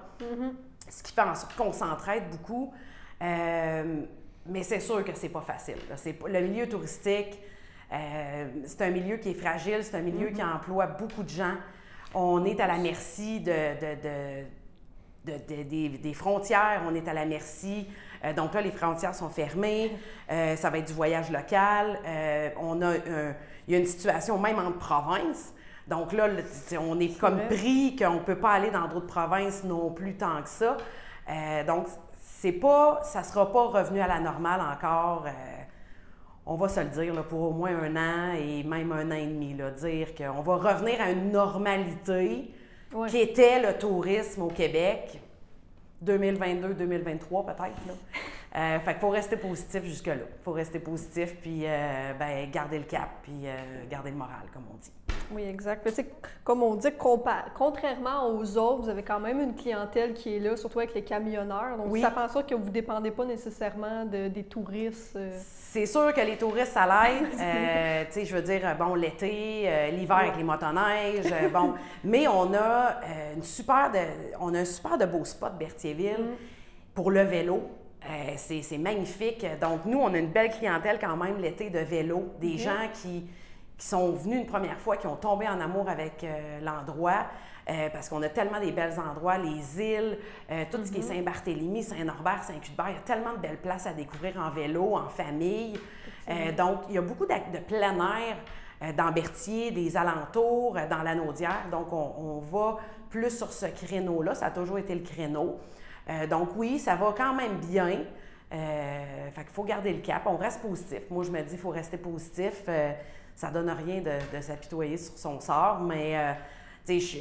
Ce qui fait en sorte qu'on s'entraide beaucoup. Mais c'est sûr que c'est pas facile. Le milieu touristique, c'est un milieu qui est fragile, c'est un milieu qui emploie beaucoup de gens. On est à la merci des frontières, on est à la merci. Donc là, les frontières sont fermées, ça va être du voyage local. Il y a une situation même en province. Donc là, on est comme pris qu'on ne peut pas aller dans d'autres provinces non plus tant que ça. Donc, ça ne sera pas revenu à la normale encore, on va se le dire, là, pour au moins 1 an et même 1 an et demi. Là, dire qu'on va revenir à une normalité qui était le tourisme au Québec, 2022-2023 peut-être. Fait qu'il faut rester positif jusque-là. Il faut rester positif, puis garder le cap, puis garder le moral, comme on dit. Oui, exact. Mais, comme on dit, contrairement aux autres, vous avez quand même une clientèle qui est là, surtout avec les camionneurs. Donc, ça fait en sorte que vous ne dépendez pas nécessairement des touristes. C'est sûr que les touristes, ça l'aide. Je veux dire, bon, l'été, l'hiver avec les motoneiges, bon. Mais on a un super de beau spot, Berthierville, pour le vélo. C'est magnifique. Donc, nous, on a une belle clientèle quand même l'été de vélo. Des gens qui sont venus une première fois, qui ont tombé en amour avec l'endroit, parce qu'on a tellement des belles endroits, les îles, tout ce qui est Saint-Barthélemy, Saint-Norbert, Saint-Cuthbert, il y a tellement de belles places à découvrir en vélo, en famille. Donc, il y a beaucoup de plein air dans Berthier, des alentours, dans la Naudière. Donc, on va plus sur ce créneau-là. Ça a toujours été le créneau. Donc, oui, ça va quand même bien. Fait qu'il faut garder le cap. On reste positif. Moi, je me dis qu'il faut rester positif. Ça donne rien de s'apitoyer sur son sort, mais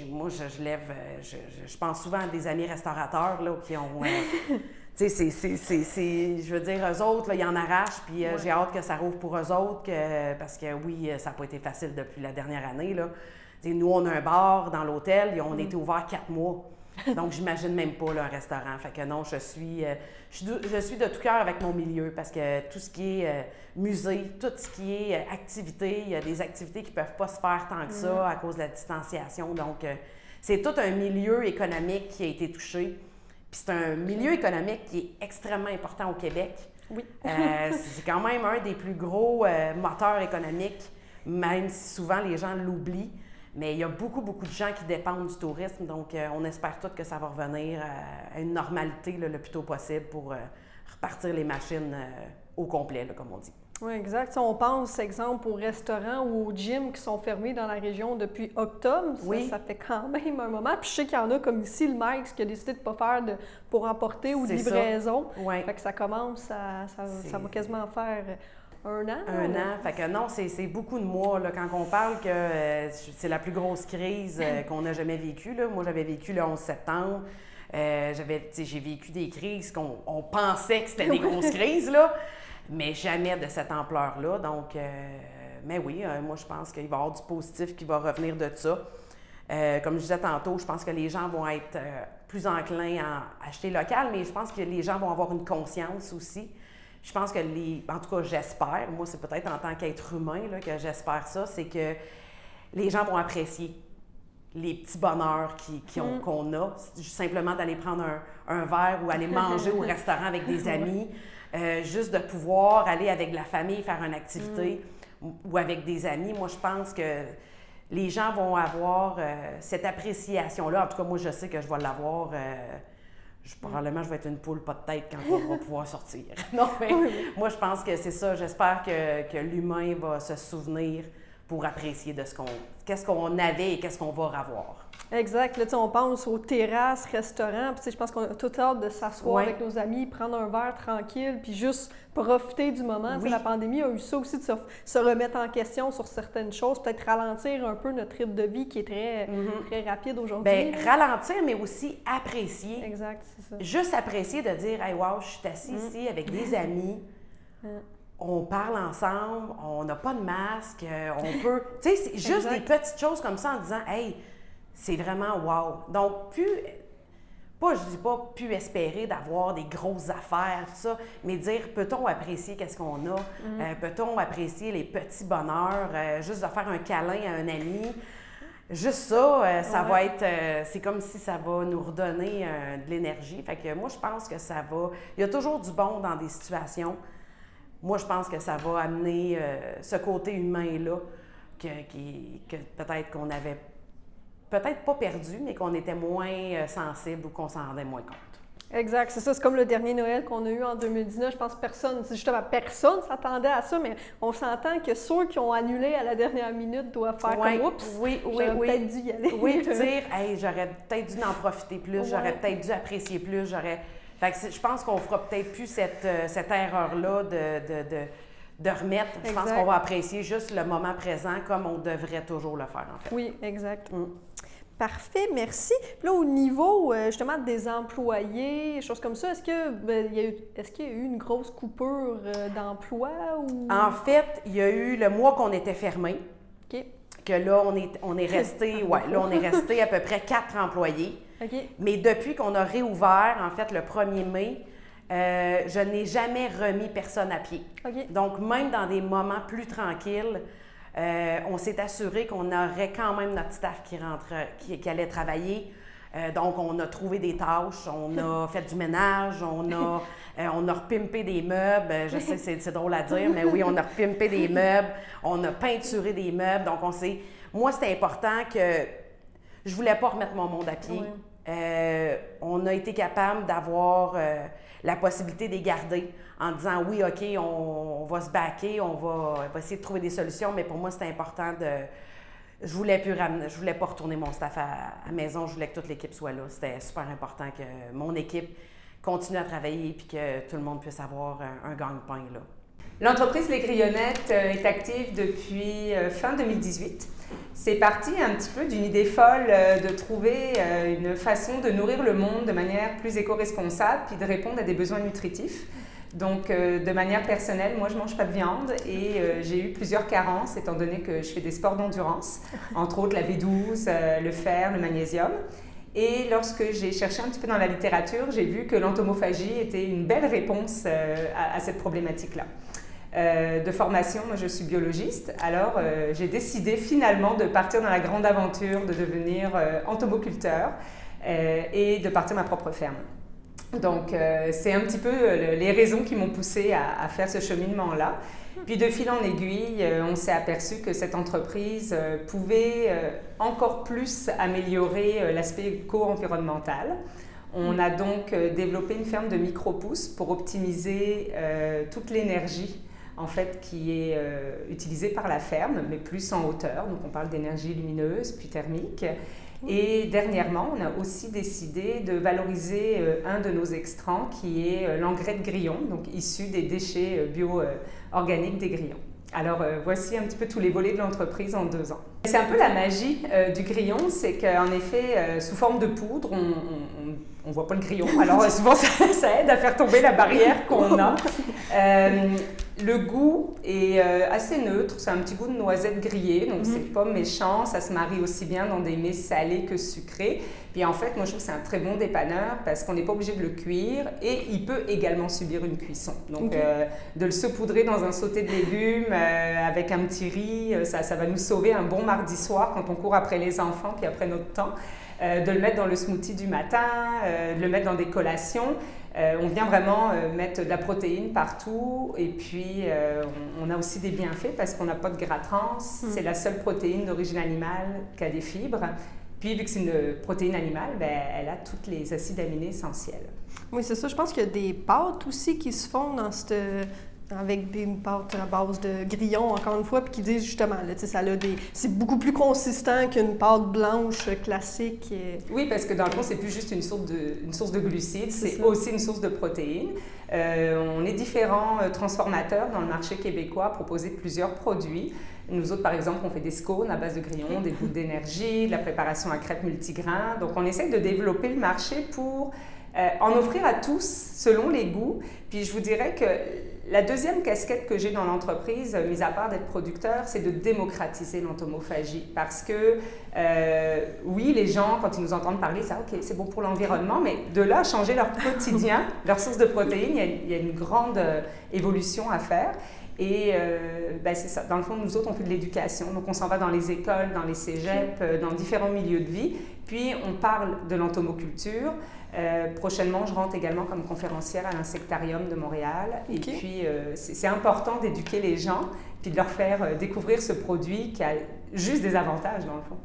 moi, je pense souvent à des amis restaurateurs là, qui ont... je veux dire, eux autres, là, ils en arrachent, puis j'ai hâte que ça rouvre pour eux autres, parce que oui, ça n'a pas été facile depuis la dernière année. Là. Nous, on a un bar dans l'hôtel, et on a été ouvert 4 mois. Donc, j'imagine même pas là, un restaurant. Fait que non, je suis de tout cœur avec mon milieu parce que tout ce qui est musée, tout ce qui est activité, il y a des activités qui ne peuvent pas se faire tant que ça à cause de la distanciation. Donc, c'est tout un milieu économique qui a été touché. Puis c'est un milieu économique qui est extrêmement important au Québec. Oui. C'est quand même un des plus gros moteurs économiques même si souvent les gens l'oublient. Mais il y a beaucoup, beaucoup de gens qui dépendent du tourisme, donc on espère tous que ça va revenir à une normalité là, le plus tôt possible pour repartir les machines au complet, là, comme on dit. Oui, exact. Si on pense, exemple, aux restaurants ou aux gyms qui sont fermés dans la région depuis octobre, ça fait quand même un moment. Puis je sais qu'il y en a comme ici, le Mike's, qui a décidé de ne pas faire pour emporter ou de livraison. Ouais. Fait que ça commence, ça va quasiment faire un an. Un an. Fait que non, c'est beaucoup de mois. Là, quand on parle que c'est la plus grosse crise qu'on n'a jamais vécue. Là. Moi, j'avais vécu le 11 septembre. J'ai vécu des crises qu'on pensait que c'était des grosses crises, là, mais jamais de cette ampleur-là. Donc, mais oui, moi, je pense qu'il va y avoir du positif qui va revenir de ça. Comme je disais tantôt, je pense que les gens vont être plus enclins à acheter local, mais je pense que les gens vont avoir une conscience aussi. Je pense que en tout cas, j'espère, moi, c'est peut-être en tant qu'être humain là, que j'espère ça, c'est que les gens vont apprécier les petits bonheurs qu'on a, simplement d'aller prendre un verre ou aller manger au restaurant avec des amis, juste de pouvoir aller avec la famille faire une activité ou avec des amis. Moi, je pense que les gens vont avoir cette appréciation-là. En tout cas, moi, je sais que je vais l'avoir. Probablement, je vais être une poule pas de tête quand on va pouvoir sortir. Non, mais moi, je pense que c'est ça. J'espère que l'humain va se souvenir pour apprécier de qu'est-ce qu'on avait et qu'est-ce qu'on va revoir. Exact. Là, on pense aux terrasses, restaurants. Puis, je pense qu'on a tout hâte de s'asseoir avec nos amis, prendre un verre tranquille, puis juste profiter du moment. Oui. La pandémie a eu ça aussi de se remettre en question sur certaines choses, peut-être ralentir un peu notre rythme de vie qui est très rapide aujourd'hui. Bien, ralentir, mais aussi apprécier. Exact, c'est ça. Juste apprécier de dire « Hey, wow, je suis assis ici avec des amis. On parle ensemble, on n'a pas de masque, on peut... » Tu sais, c'est juste des petites choses comme ça en disant « Hey, c'est vraiment wow. » Donc, je dis pas plus espérer d'avoir des grosses affaires, tout ça, mais dire, peut-on apprécier qu'est-ce qu'on a? Peut-on apprécier les petits bonheurs? Juste de faire un câlin à un ami. Juste ça, ça va être... c'est comme si ça va nous redonner de l'énergie. Fait que moi, je pense que ça va... Il y a toujours du bon dans des situations. Moi, je pense que ça va amener ce côté humain-là que peut-être qu'on avait peut-être pas perdu, mais qu'on était moins sensible ou qu'on s'en rendait moins compte. Exact, c'est ça. C'est comme le dernier Noël qu'on a eu en 2019. Je pense que personne s'attendait à ça, mais on s'entend que ceux qui ont annulé à la dernière minute doivent faire comme « Oups, j'aurais peut-être dû y aller. » Oui, puis dire « Hey, j'aurais peut-être dû en profiter plus, j'aurais peut-être dû apprécier plus, Fait que je pense qu'on fera peut-être plus cette erreur-là de remettre. Je pense qu'on va apprécier juste le moment présent comme on devrait toujours le faire, en fait. Oui, exact. Parfait, merci. Puis là, au niveau justement des employés, choses comme ça, est-ce qu'il y a eu une grosse coupure d'emploi? Ou... En fait, il y a eu le mois qu'on était fermé. OK. Que là, on est resté à peu près 4 employés. Okay. Mais depuis qu'on a réouvert, en fait, le 1er mai, je n'ai jamais remis personne à pied. Okay. Donc, même dans des moments plus tranquilles, on s'est assuré qu'on aurait quand même notre staff qui allait travailler. Donc, on a trouvé des tâches, on a fait du ménage, on a repimpé des meubles. Je sais, c'est drôle à dire, mais oui, on a repimpé des meubles, on a peinturé des meubles. Donc, moi, c'était important que je voulais pas remettre mon monde à pied. Oui. On a été capable d'avoir la possibilité de les garder en disant oui, OK, on va se baquer, on va essayer de trouver des solutions, mais pour moi, c'était important je voulais pas retourner mon staff à la maison, je voulais que toute l'équipe soit là. C'était super important que mon équipe continue à travailler et que tout le monde puisse avoir un gagne-pain là. L'entreprise Les Crayonnettes est active depuis fin 2018. C'est parti un petit peu d'une idée folle de trouver une façon de nourrir le monde de manière plus éco-responsable puis de répondre à des besoins nutritifs. Donc, de manière personnelle, moi, je ne mange pas de viande et j'ai eu plusieurs carences étant donné que je fais des sports d'endurance, entre autres la B12, le fer, le magnésium. Et lorsque j'ai cherché un petit peu dans la littérature, j'ai vu que l'entomophagie était une belle réponse à cette problématique-là. De formation, moi je suis biologiste, alors j'ai décidé finalement de partir dans la grande aventure de devenir entomoculteur et de partir ma propre ferme. Donc, c'est un petit peu les raisons qui m'ont poussée à faire ce cheminement-là. Puis, de fil en aiguille, on s'est aperçu que cette entreprise pouvait encore plus améliorer l'aspect éco-environnemental. On a donc développé une ferme de micro-pousses pour optimiser toute l'énergie en fait, qui est utilisée par la ferme, mais plus en hauteur. Donc, on parle d'énergie lumineuse, puis thermique. Et dernièrement, on a aussi décidé de valoriser un de nos extrants qui est l'engrais de grillon, donc issu des déchets bio-organiques des grillons. Alors, voici un petit peu tous les volets de l'entreprise en 2 ans. C'est un peu la magie du grillon, c'est qu'en effet, sous forme de poudre, on ne voit pas le grillon. Alors, souvent, ça aide à faire tomber la barrière qu'on a. Le goût est assez neutre, c'est un petit goût de noisette grillée, donc c'est pas méchant, ça se marie aussi bien dans des mets salés que sucrés. Puis en fait, moi je trouve que c'est un très bon dépanneur parce qu'on n'est pas obligé de le cuire et il peut également subir une cuisson. Donc de le saupoudrer dans un sauté de légumes avec un petit riz, ça va nous sauver un bon mardi soir quand on court après les enfants puis après notre temps. De le mettre dans le smoothie du matin, de le mettre dans des collations. On vient vraiment mettre de la protéine partout et puis on a aussi des bienfaits parce qu'on n'a pas de gras trans. C'est la seule protéine d'origine animale qui a des fibres. Puis vu que c'est une protéine animale, ben, elle a tous les acides aminés essentiels. Oui, c'est ça. Je pense qu'il y a des pâtes aussi qui se font dans avec des pâtes à base de grillons, encore une fois, puis qui disent justement, là, ça a c'est beaucoup plus consistant qu'une pâte blanche classique. Oui, parce que dans le fond, c'est plus juste une source de glucides, c'est aussi une source de protéines. On est différents transformateurs dans le marché québécois à proposer plusieurs produits. Nous autres, par exemple, on fait des scones à base de grillons, des boules d'énergie, de la préparation à crêpes multigrains. Donc, on essaie de développer le marché pour en offrir à tous selon les goûts. Puis, je vous dirais que la deuxième casquette que j'ai dans l'entreprise, mis à part d'être producteur, c'est de démocratiser l'entomophagie. Parce que, oui, les gens, quand ils nous entendent parler, ça, OK, c'est bon pour l'environnement, mais de là à changer leur quotidien, leur source de protéines, il y a une grande évolution à faire. Et ben c'est ça. Dans le fond, nous autres, on fait de l'éducation. Donc, on s'en va dans les écoles, dans les cégeps, dans différents milieux de vie. Puis, on parle de l'entomoculture. Prochainement, je rentre également comme conférencière à l'Insectarium de Montréal. Et puis, c'est important d'éduquer les gens puis de leur faire découvrir ce produit qui a juste des avantages, dans le fond.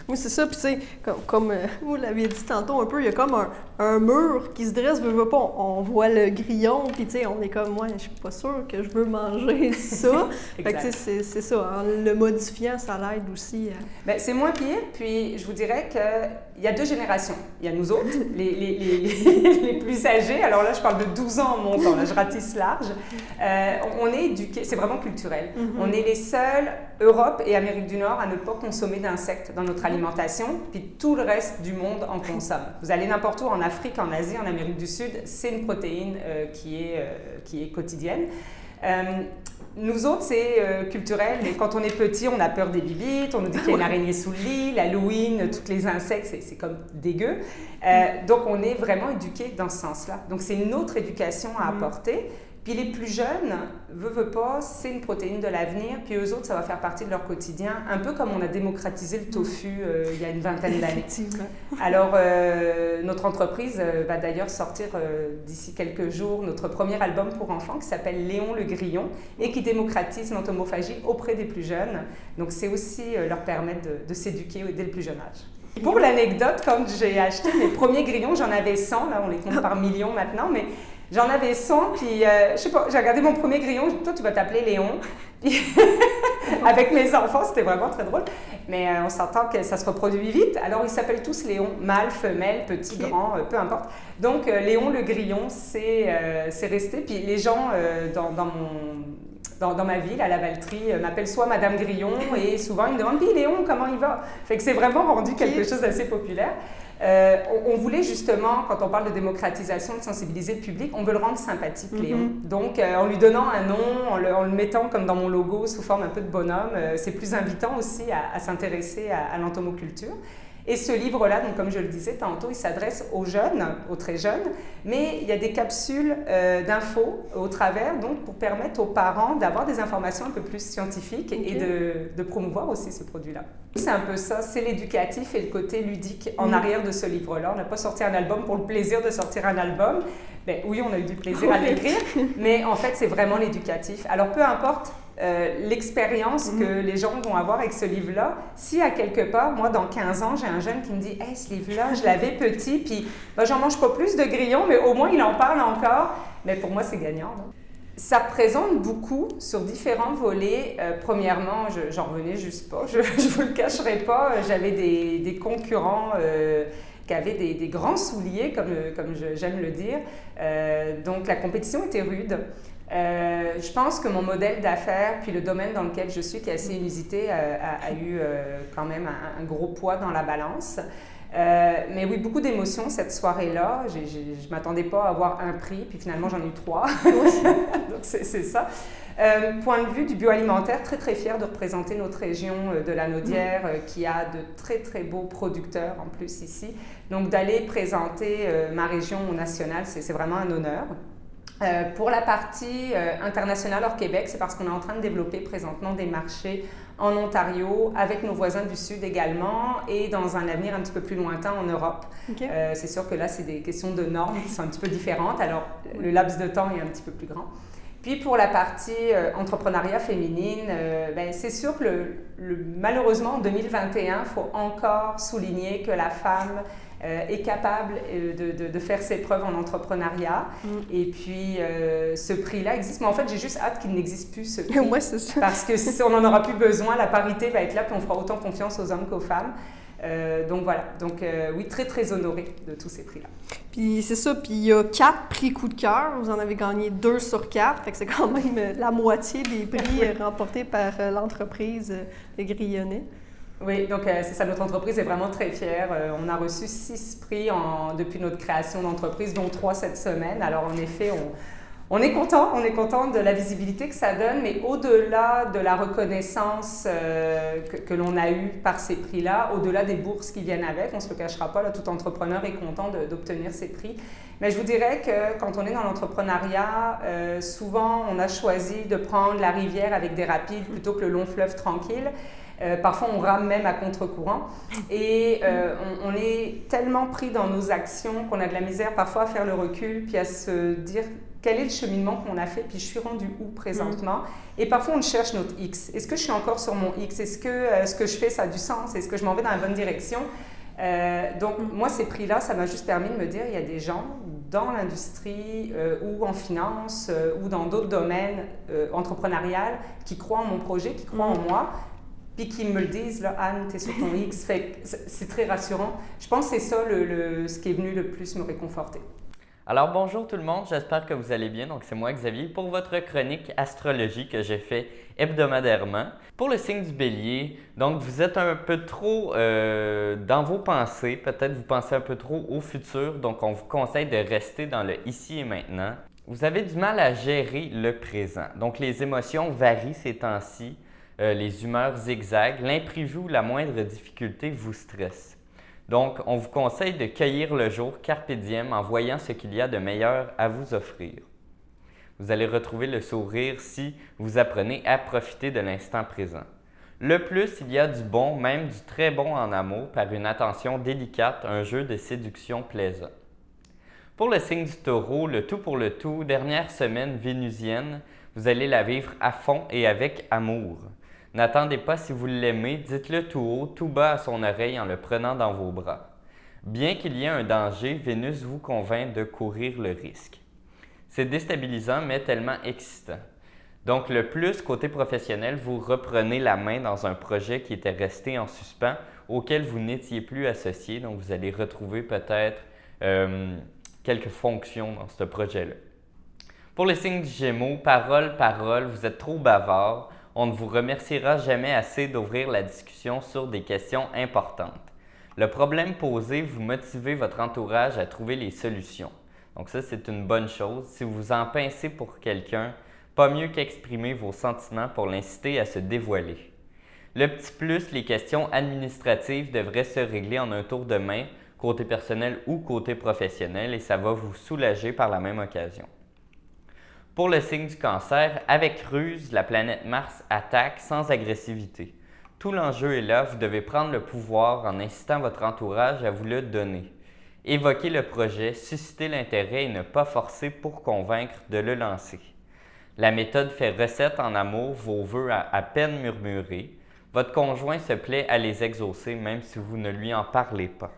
Oui, c'est ça. Puis, tu sais, comme vous l'aviez dit tantôt un peu, il y a comme un mur qui se dresse, veut pas. On voit le grillon, puis, tu sais, on est comme, moi, je suis pas sûre que je veux manger ça. Fait que, tu sais, c'est ça. En le modifiant, ça l'aide aussi. Bien, c'est moins pire. Puis, je vous dirais qu'il y a 2 générations. Il y a nous autres, les plus âgés. Alors là, je parle de 12 ans en montant. Là, je ratisse large. On est éduqués. C'est vraiment culturel. On est les seuls, Europe et Amérique du Nord, à ne pas consommer d'insectes dans notre alimentation, puis tout le reste du monde en consomme. Vous allez n'importe où, en Afrique, en Asie, en Amérique du Sud, c'est une protéine qui est quotidienne. Nous autres, c'est culturel, mais quand on est petit, on a peur des bibites, on nous dit qu'il y a une araignée sous le lit, l'Halloween, tous les insectes, c'est comme dégueu. Donc, on est vraiment éduqués dans ce sens-là. Donc, c'est une autre éducation à apporter. Puis les plus jeunes, veut pas, c'est une protéine de l'avenir, puis eux autres, ça va faire partie de leur quotidien, un peu comme on a démocratisé le tofu il y a une vingtaine d'années. Alors, notre entreprise va d'ailleurs sortir d'ici quelques jours notre premier album pour enfants qui s'appelle Léon le Grillon et qui démocratise l'entomophagie auprès des plus jeunes. Donc, c'est aussi leur permettre de s'éduquer dès le plus jeune âge. Pour l'anecdote, quand j'ai acheté mes premiers grillons, j'en avais 100, là on les compte par millions maintenant, mais j'en avais 100, puis je sais pas, j'ai regardé mon premier grillon, toi tu vas t'appeler Léon. Puis avec mes enfants, c'était vraiment très drôle. Mais on s'entend que ça se reproduit vite, alors ils s'appellent tous Léon, mâle, femelle, petit, grand, peu importe. Donc Léon le Grillon, c'est resté, puis les gens dans ma ville, à la Valtrie, m'appellent soit Madame Grillon et souvent ils me demandent « Puis Léon, comment il va? » Fait que c'est vraiment rendu quelque chose d'assez populaire. On voulait justement, quand on parle de démocratisation, de sensibiliser le public, on veut le rendre sympathique, Léon. Donc, en lui donnant un nom, en le mettant comme dans mon logo sous forme un peu de bonhomme, c'est plus invitant aussi à s'intéresser à l'entomoculture. Et ce livre-là, donc comme je le disais tantôt, il s'adresse aux jeunes, aux très jeunes, mais il y a des capsules d'infos au travers, donc pour permettre aux parents d'avoir des informations un peu plus scientifiques et de promouvoir aussi ce produit-là. C'est un peu ça, c'est l'éducatif et le côté ludique en arrière de ce livre-là. On n'a pas sorti un album pour le plaisir de sortir un album. Ben, oui, on a eu du plaisir à l'écrire, mais en fait, c'est vraiment l'éducatif. Alors, peu importe l'expérience que les gens vont avoir avec ce livre-là, si à quelque part, moi, dans 15 ans, j'ai un jeune qui me dit « Hey, ce livre-là, je l'avais petit, puis ben, j'en mange pas plus de grillons, mais au moins, il en parle encore. » Mais pour moi, c'est gagnant. Non? Ça représente beaucoup sur différents volets. Premièrement, j'en revenais juste pas, je vous le cacherai pas, j'avais des concurrents qui avaient des grands souliers, comme j'aime le dire. Donc la compétition était rude. Je pense que mon modèle d'affaires, puis le domaine dans lequel je suis, qui est assez inusité, a eu quand même un gros poids dans la balance. Mais oui, beaucoup d'émotions cette soirée-là. Je ne m'attendais pas à avoir un prix, puis finalement j'en ai eu 3. Donc c'est ça. Point de vue du bioalimentaire, très très fière de représenter notre région de la Naudière qui a de très très beaux producteurs en plus ici. Donc d'aller présenter ma région au national, c'est vraiment un honneur. Pour la partie internationale hors Québec, c'est parce qu'on est en train de développer présentement des marchés en Ontario, avec nos voisins du Sud également, et dans un avenir un petit peu plus lointain en Europe. C'est sûr que là, c'est des questions de normes qui sont un petit peu différentes, alors le laps de temps est un petit peu plus grand. Puis pour la partie entrepreneuriat féminine, ben, c'est sûr que malheureusement en 2021, il faut encore souligner que la femme est capable de faire ses preuves en entrepreneuriat. Et puis, ce prix-là existe. Mais en fait, j'ai juste hâte qu'il n'existe plus, ce prix. Ouais, c'est ça. Parce que si on n'en aura plus besoin, la parité va être là, puis on fera autant confiance aux hommes qu'aux femmes. Donc voilà. Donc oui, très, très honorée de tous ces prix-là. Puis c'est ça. Puis il y a 4 prix coup de cœur. Vous en avez gagné 2 sur 4. Fait que c'est quand même la moitié des prix remportés par l'entreprise Les Grillonnets. Oui, donc c'est ça, notre entreprise est vraiment très fière. On a reçu 6 prix depuis notre création d'entreprise, dont 3 cette semaine. Alors en effet, on est content de la visibilité que ça donne, mais au-delà de la reconnaissance que l'on a eue par ces prix-là, au-delà des bourses qui viennent avec, on ne se le cachera pas, là, tout entrepreneur est content d'obtenir ces prix. Mais je vous dirais que quand on est dans l'entrepreneuriat, souvent on a choisi de prendre la rivière avec des rapides plutôt que le long fleuve tranquille. Parfois, on rame même à contre-courant et on est tellement pris dans nos actions qu'on a de la misère parfois à faire le recul puis à se dire quel est le cheminement qu'on a fait puis je suis rendu où présentement. Et parfois, on cherche notre X. Est-ce que je suis encore sur mon X? Est-ce que ce que je fais, ça a du sens? Est-ce que je m'en vais dans la bonne direction? Donc, moi, ces prix-là, ça m'a juste permis de me dire il y a des gens dans l'industrie ou en finance ou dans d'autres domaines entrepreneurial qui croient en mon projet, qui croient en moi. Puis qui me le disent, là, Anne, t'es sur ton X, c'est très rassurant. Je pense que c'est ça ce qui est venu le plus me réconforter. Alors bonjour tout le monde, j'espère que vous allez bien. Donc c'est moi Xavier pour votre chronique astrologie que j'ai fait hebdomadairement. Pour le signe du Bélier, donc vous êtes un peu trop dans vos pensées, peut-être vous pensez un peu trop au futur, donc on vous conseille de rester dans le ici et maintenant. Vous avez du mal à gérer le présent, donc les émotions varient ces temps-ci. Les humeurs zigzaguent, l'imprévu ou la moindre difficulté vous stresse. Donc, on vous conseille de cueillir le jour carpe diem en voyant ce qu'il y a de meilleur à vous offrir. Vous allez retrouver le sourire si vous apprenez à profiter de l'instant présent. Le plus, il y a du bon, même du très bon en amour, par une attention délicate, un jeu de séduction plaisant. Pour le signe du Taureau, le tout pour le tout, dernière semaine vénusienne, vous allez la vivre à fond et avec amour. N'attendez pas si vous l'aimez, dites-le tout haut, tout bas à son oreille en le prenant dans vos bras. Bien qu'il y ait un danger, Vénus vous convainc de courir le risque. C'est déstabilisant mais tellement excitant. Donc le plus, côté professionnel, vous reprenez la main dans un projet qui était resté en suspens, auquel vous n'étiez plus associé, donc vous allez retrouver peut-être quelques fonctions dans ce projet-là. Pour les signes du Gémeaux, parole, vous êtes trop bavard. On ne vous remerciera jamais assez d'ouvrir la discussion sur des questions importantes. Le problème posé, vous motivez votre entourage à trouver les solutions. Donc ça, c'est une bonne chose. Si vous en pincez pour quelqu'un, pas mieux qu'exprimer vos sentiments pour l'inciter à se dévoiler. Le petit plus, les questions administratives devraient se régler en un tour de main, côté personnel ou côté professionnel, et ça va vous soulager par la même occasion. Pour le signe du Cancer, avec ruse, la planète Mars attaque sans agressivité. Tout l'enjeu est là, vous devez prendre le pouvoir en incitant votre entourage à vous le donner. Évoquer le projet, susciter l'intérêt et ne pas forcer pour convaincre de le lancer. La méthode fait recette en amour, vos vœux à peine murmurés. Votre conjoint se plaît à les exaucer même si vous ne lui en parlez pas.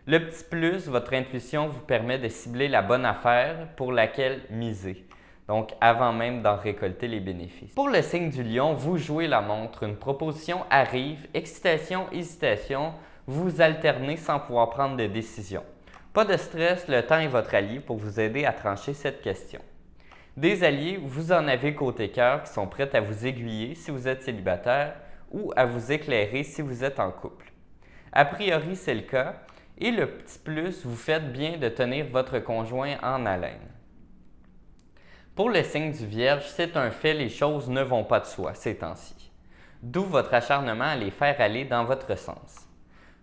Le petit plus, votre intuition vous permet de cibler la bonne affaire pour laquelle miser. Donc, avant même d'en récolter les bénéfices. Pour le signe du Lion, vous jouez la montre. Une proposition arrive, excitation, hésitation, vous alternez sans pouvoir prendre de décision. Pas de stress, le temps est votre allié pour vous aider à trancher cette question. Des alliés, vous en avez côté cœur qui sont prêts à vous aiguiller si vous êtes célibataire ou à vous éclairer si vous êtes en couple. A priori, c'est le cas. Et le petit plus, vous faites bien de tenir votre conjoint en haleine. Pour le signe du Vierge, c'est un fait, les choses ne vont pas de soi ces temps-ci. D'où votre acharnement à les faire aller dans votre sens.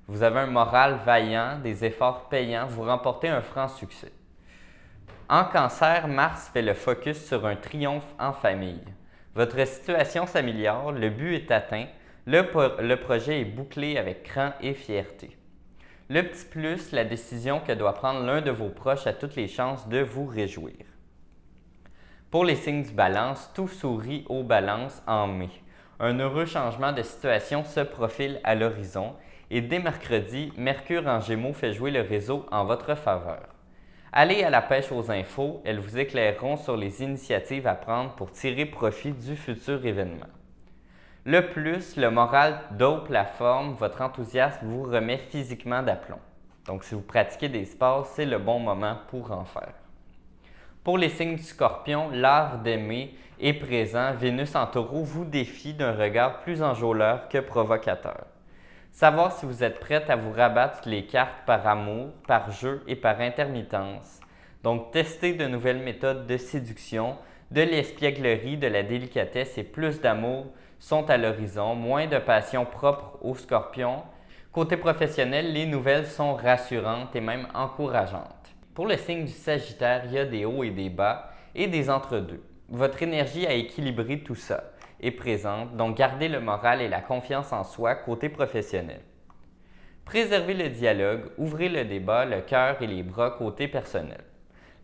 Vous avez un moral vaillant, des efforts payants, vous remportez un franc succès. En Cancer, Mars fait le focus sur un triomphe en famille. Votre situation s'améliore, le but est atteint, le projet est bouclé avec cran et fierté. Le petit plus, la décision que doit prendre l'un de vos proches a toutes les chances de vous réjouir. Pour les signes du Balance, tout sourit aux balances en mai. Un heureux changement de situation se profile à l'horizon et dès mercredi, Mercure en Gémeaux fait jouer le réseau en votre faveur. Allez à la pêche aux infos, elles vous éclaireront sur les initiatives à prendre pour tirer profit du futur événement. Le plus, le moral dope la forme, votre enthousiasme vous remet physiquement d'aplomb. Donc si vous pratiquez des sports, c'est le bon moment pour en faire. Pour les signes du Scorpion, l'art d'aimer est présent. Vénus en Taureau vous défie d'un regard plus enjôleur que provocateur. Savoir si vous êtes prête à vous rabattre les cartes par amour, par jeu et par intermittence. Donc testez de nouvelles méthodes de séduction, de l'espièglerie, de la délicatesse et plus d'amour sont à l'horizon, moins de passion propre aux Scorpions. Côté professionnel, les nouvelles sont rassurantes et même encourageantes. Pour le signe du Sagittaire, il y a des hauts et des bas et des entre-deux. Votre énergie à équilibrer tout ça est présente, donc gardez le moral et la confiance en soi côté professionnel. Préservez le dialogue, ouvrez le débat, le cœur et les bras côté personnel.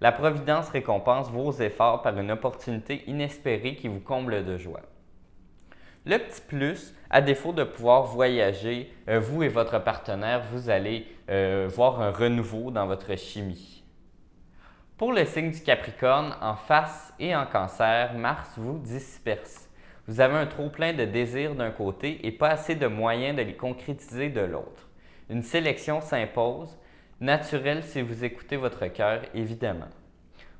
La Providence récompense vos efforts par une opportunité inespérée qui vous comble de joie. Le petit plus, à défaut de pouvoir voyager, vous et votre partenaire, vous allez voir un renouveau dans votre chimie. Pour le signe du Capricorne, en face et en Cancer, Mars vous disperse. Vous avez un trop-plein de désirs d'un côté et pas assez de moyens de les concrétiser de l'autre. Une sélection s'impose, naturelle si vous écoutez votre cœur, évidemment.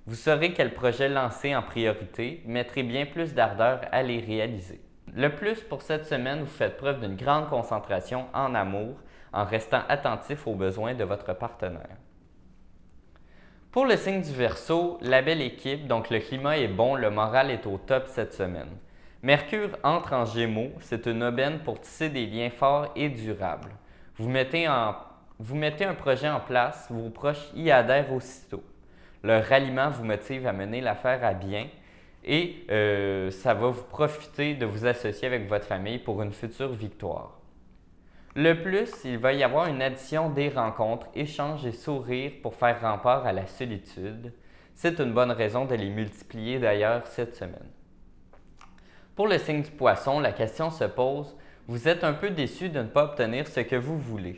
Vous saurez quel projet lancer en priorité, mettrez bien plus d'ardeur à les réaliser. Le plus pour cette semaine, vous faites preuve d'une grande concentration en amour en restant attentif aux besoins de votre partenaire. Pour le signe du Verseau, la belle équipe, donc le climat est bon, le moral est au top cette semaine. Mercure entre en Gémeaux, c'est une aubaine pour tisser des liens forts et durables. Vous mettez un projet en place, vos proches y adhèrent aussitôt. Le ralliement vous motive à mener l'affaire à bien et ça va vous profiter de vous associer avec votre famille pour une future victoire. Le plus, il va y avoir une addition des rencontres, échanges et sourires pour faire rempart à la solitude. C'est une bonne raison de les multiplier d'ailleurs cette semaine. Pour le signe du Poisson, la question se pose, vous êtes un peu déçu de ne pas obtenir ce que vous voulez.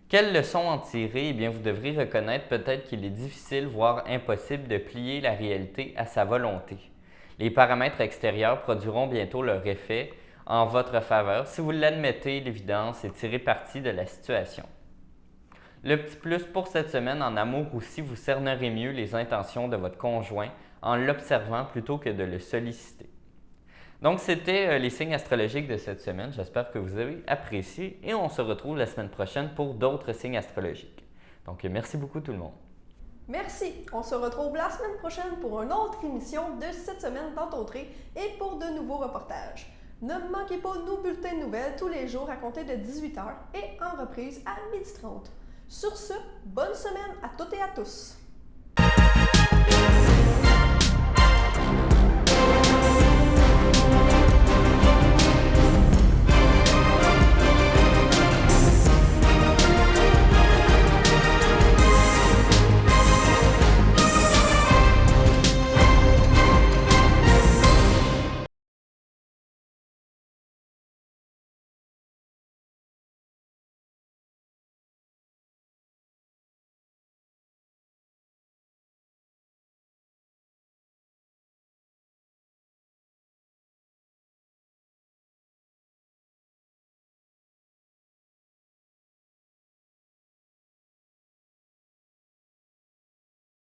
Quelle leçon en tirer? Eh bien, vous devrez reconnaître peut-être qu'il est difficile, voire impossible de plier la réalité à sa volonté. Les paramètres extérieurs produiront bientôt leur effet en votre faveur si vous l'admettez, l'évidence, et tirez parti de la situation. Le petit plus pour cette semaine en amour aussi, vous cernerez mieux les intentions de votre conjoint en l'observant plutôt que de le solliciter. Donc, c'était les signes astrologiques de cette semaine. J'espère que vous avez apprécié et on se retrouve la semaine prochaine pour d'autres signes astrologiques. Donc, merci beaucoup tout le monde. Merci. On se retrouve la semaine prochaine pour une autre émission de cette semaine d'Entautré et pour de nouveaux reportages. Ne manquez pas nos bulletins de nouvelles tous les jours à compter de 18h et en reprise à 12h30. Sur ce, bonne semaine à toutes et à tous!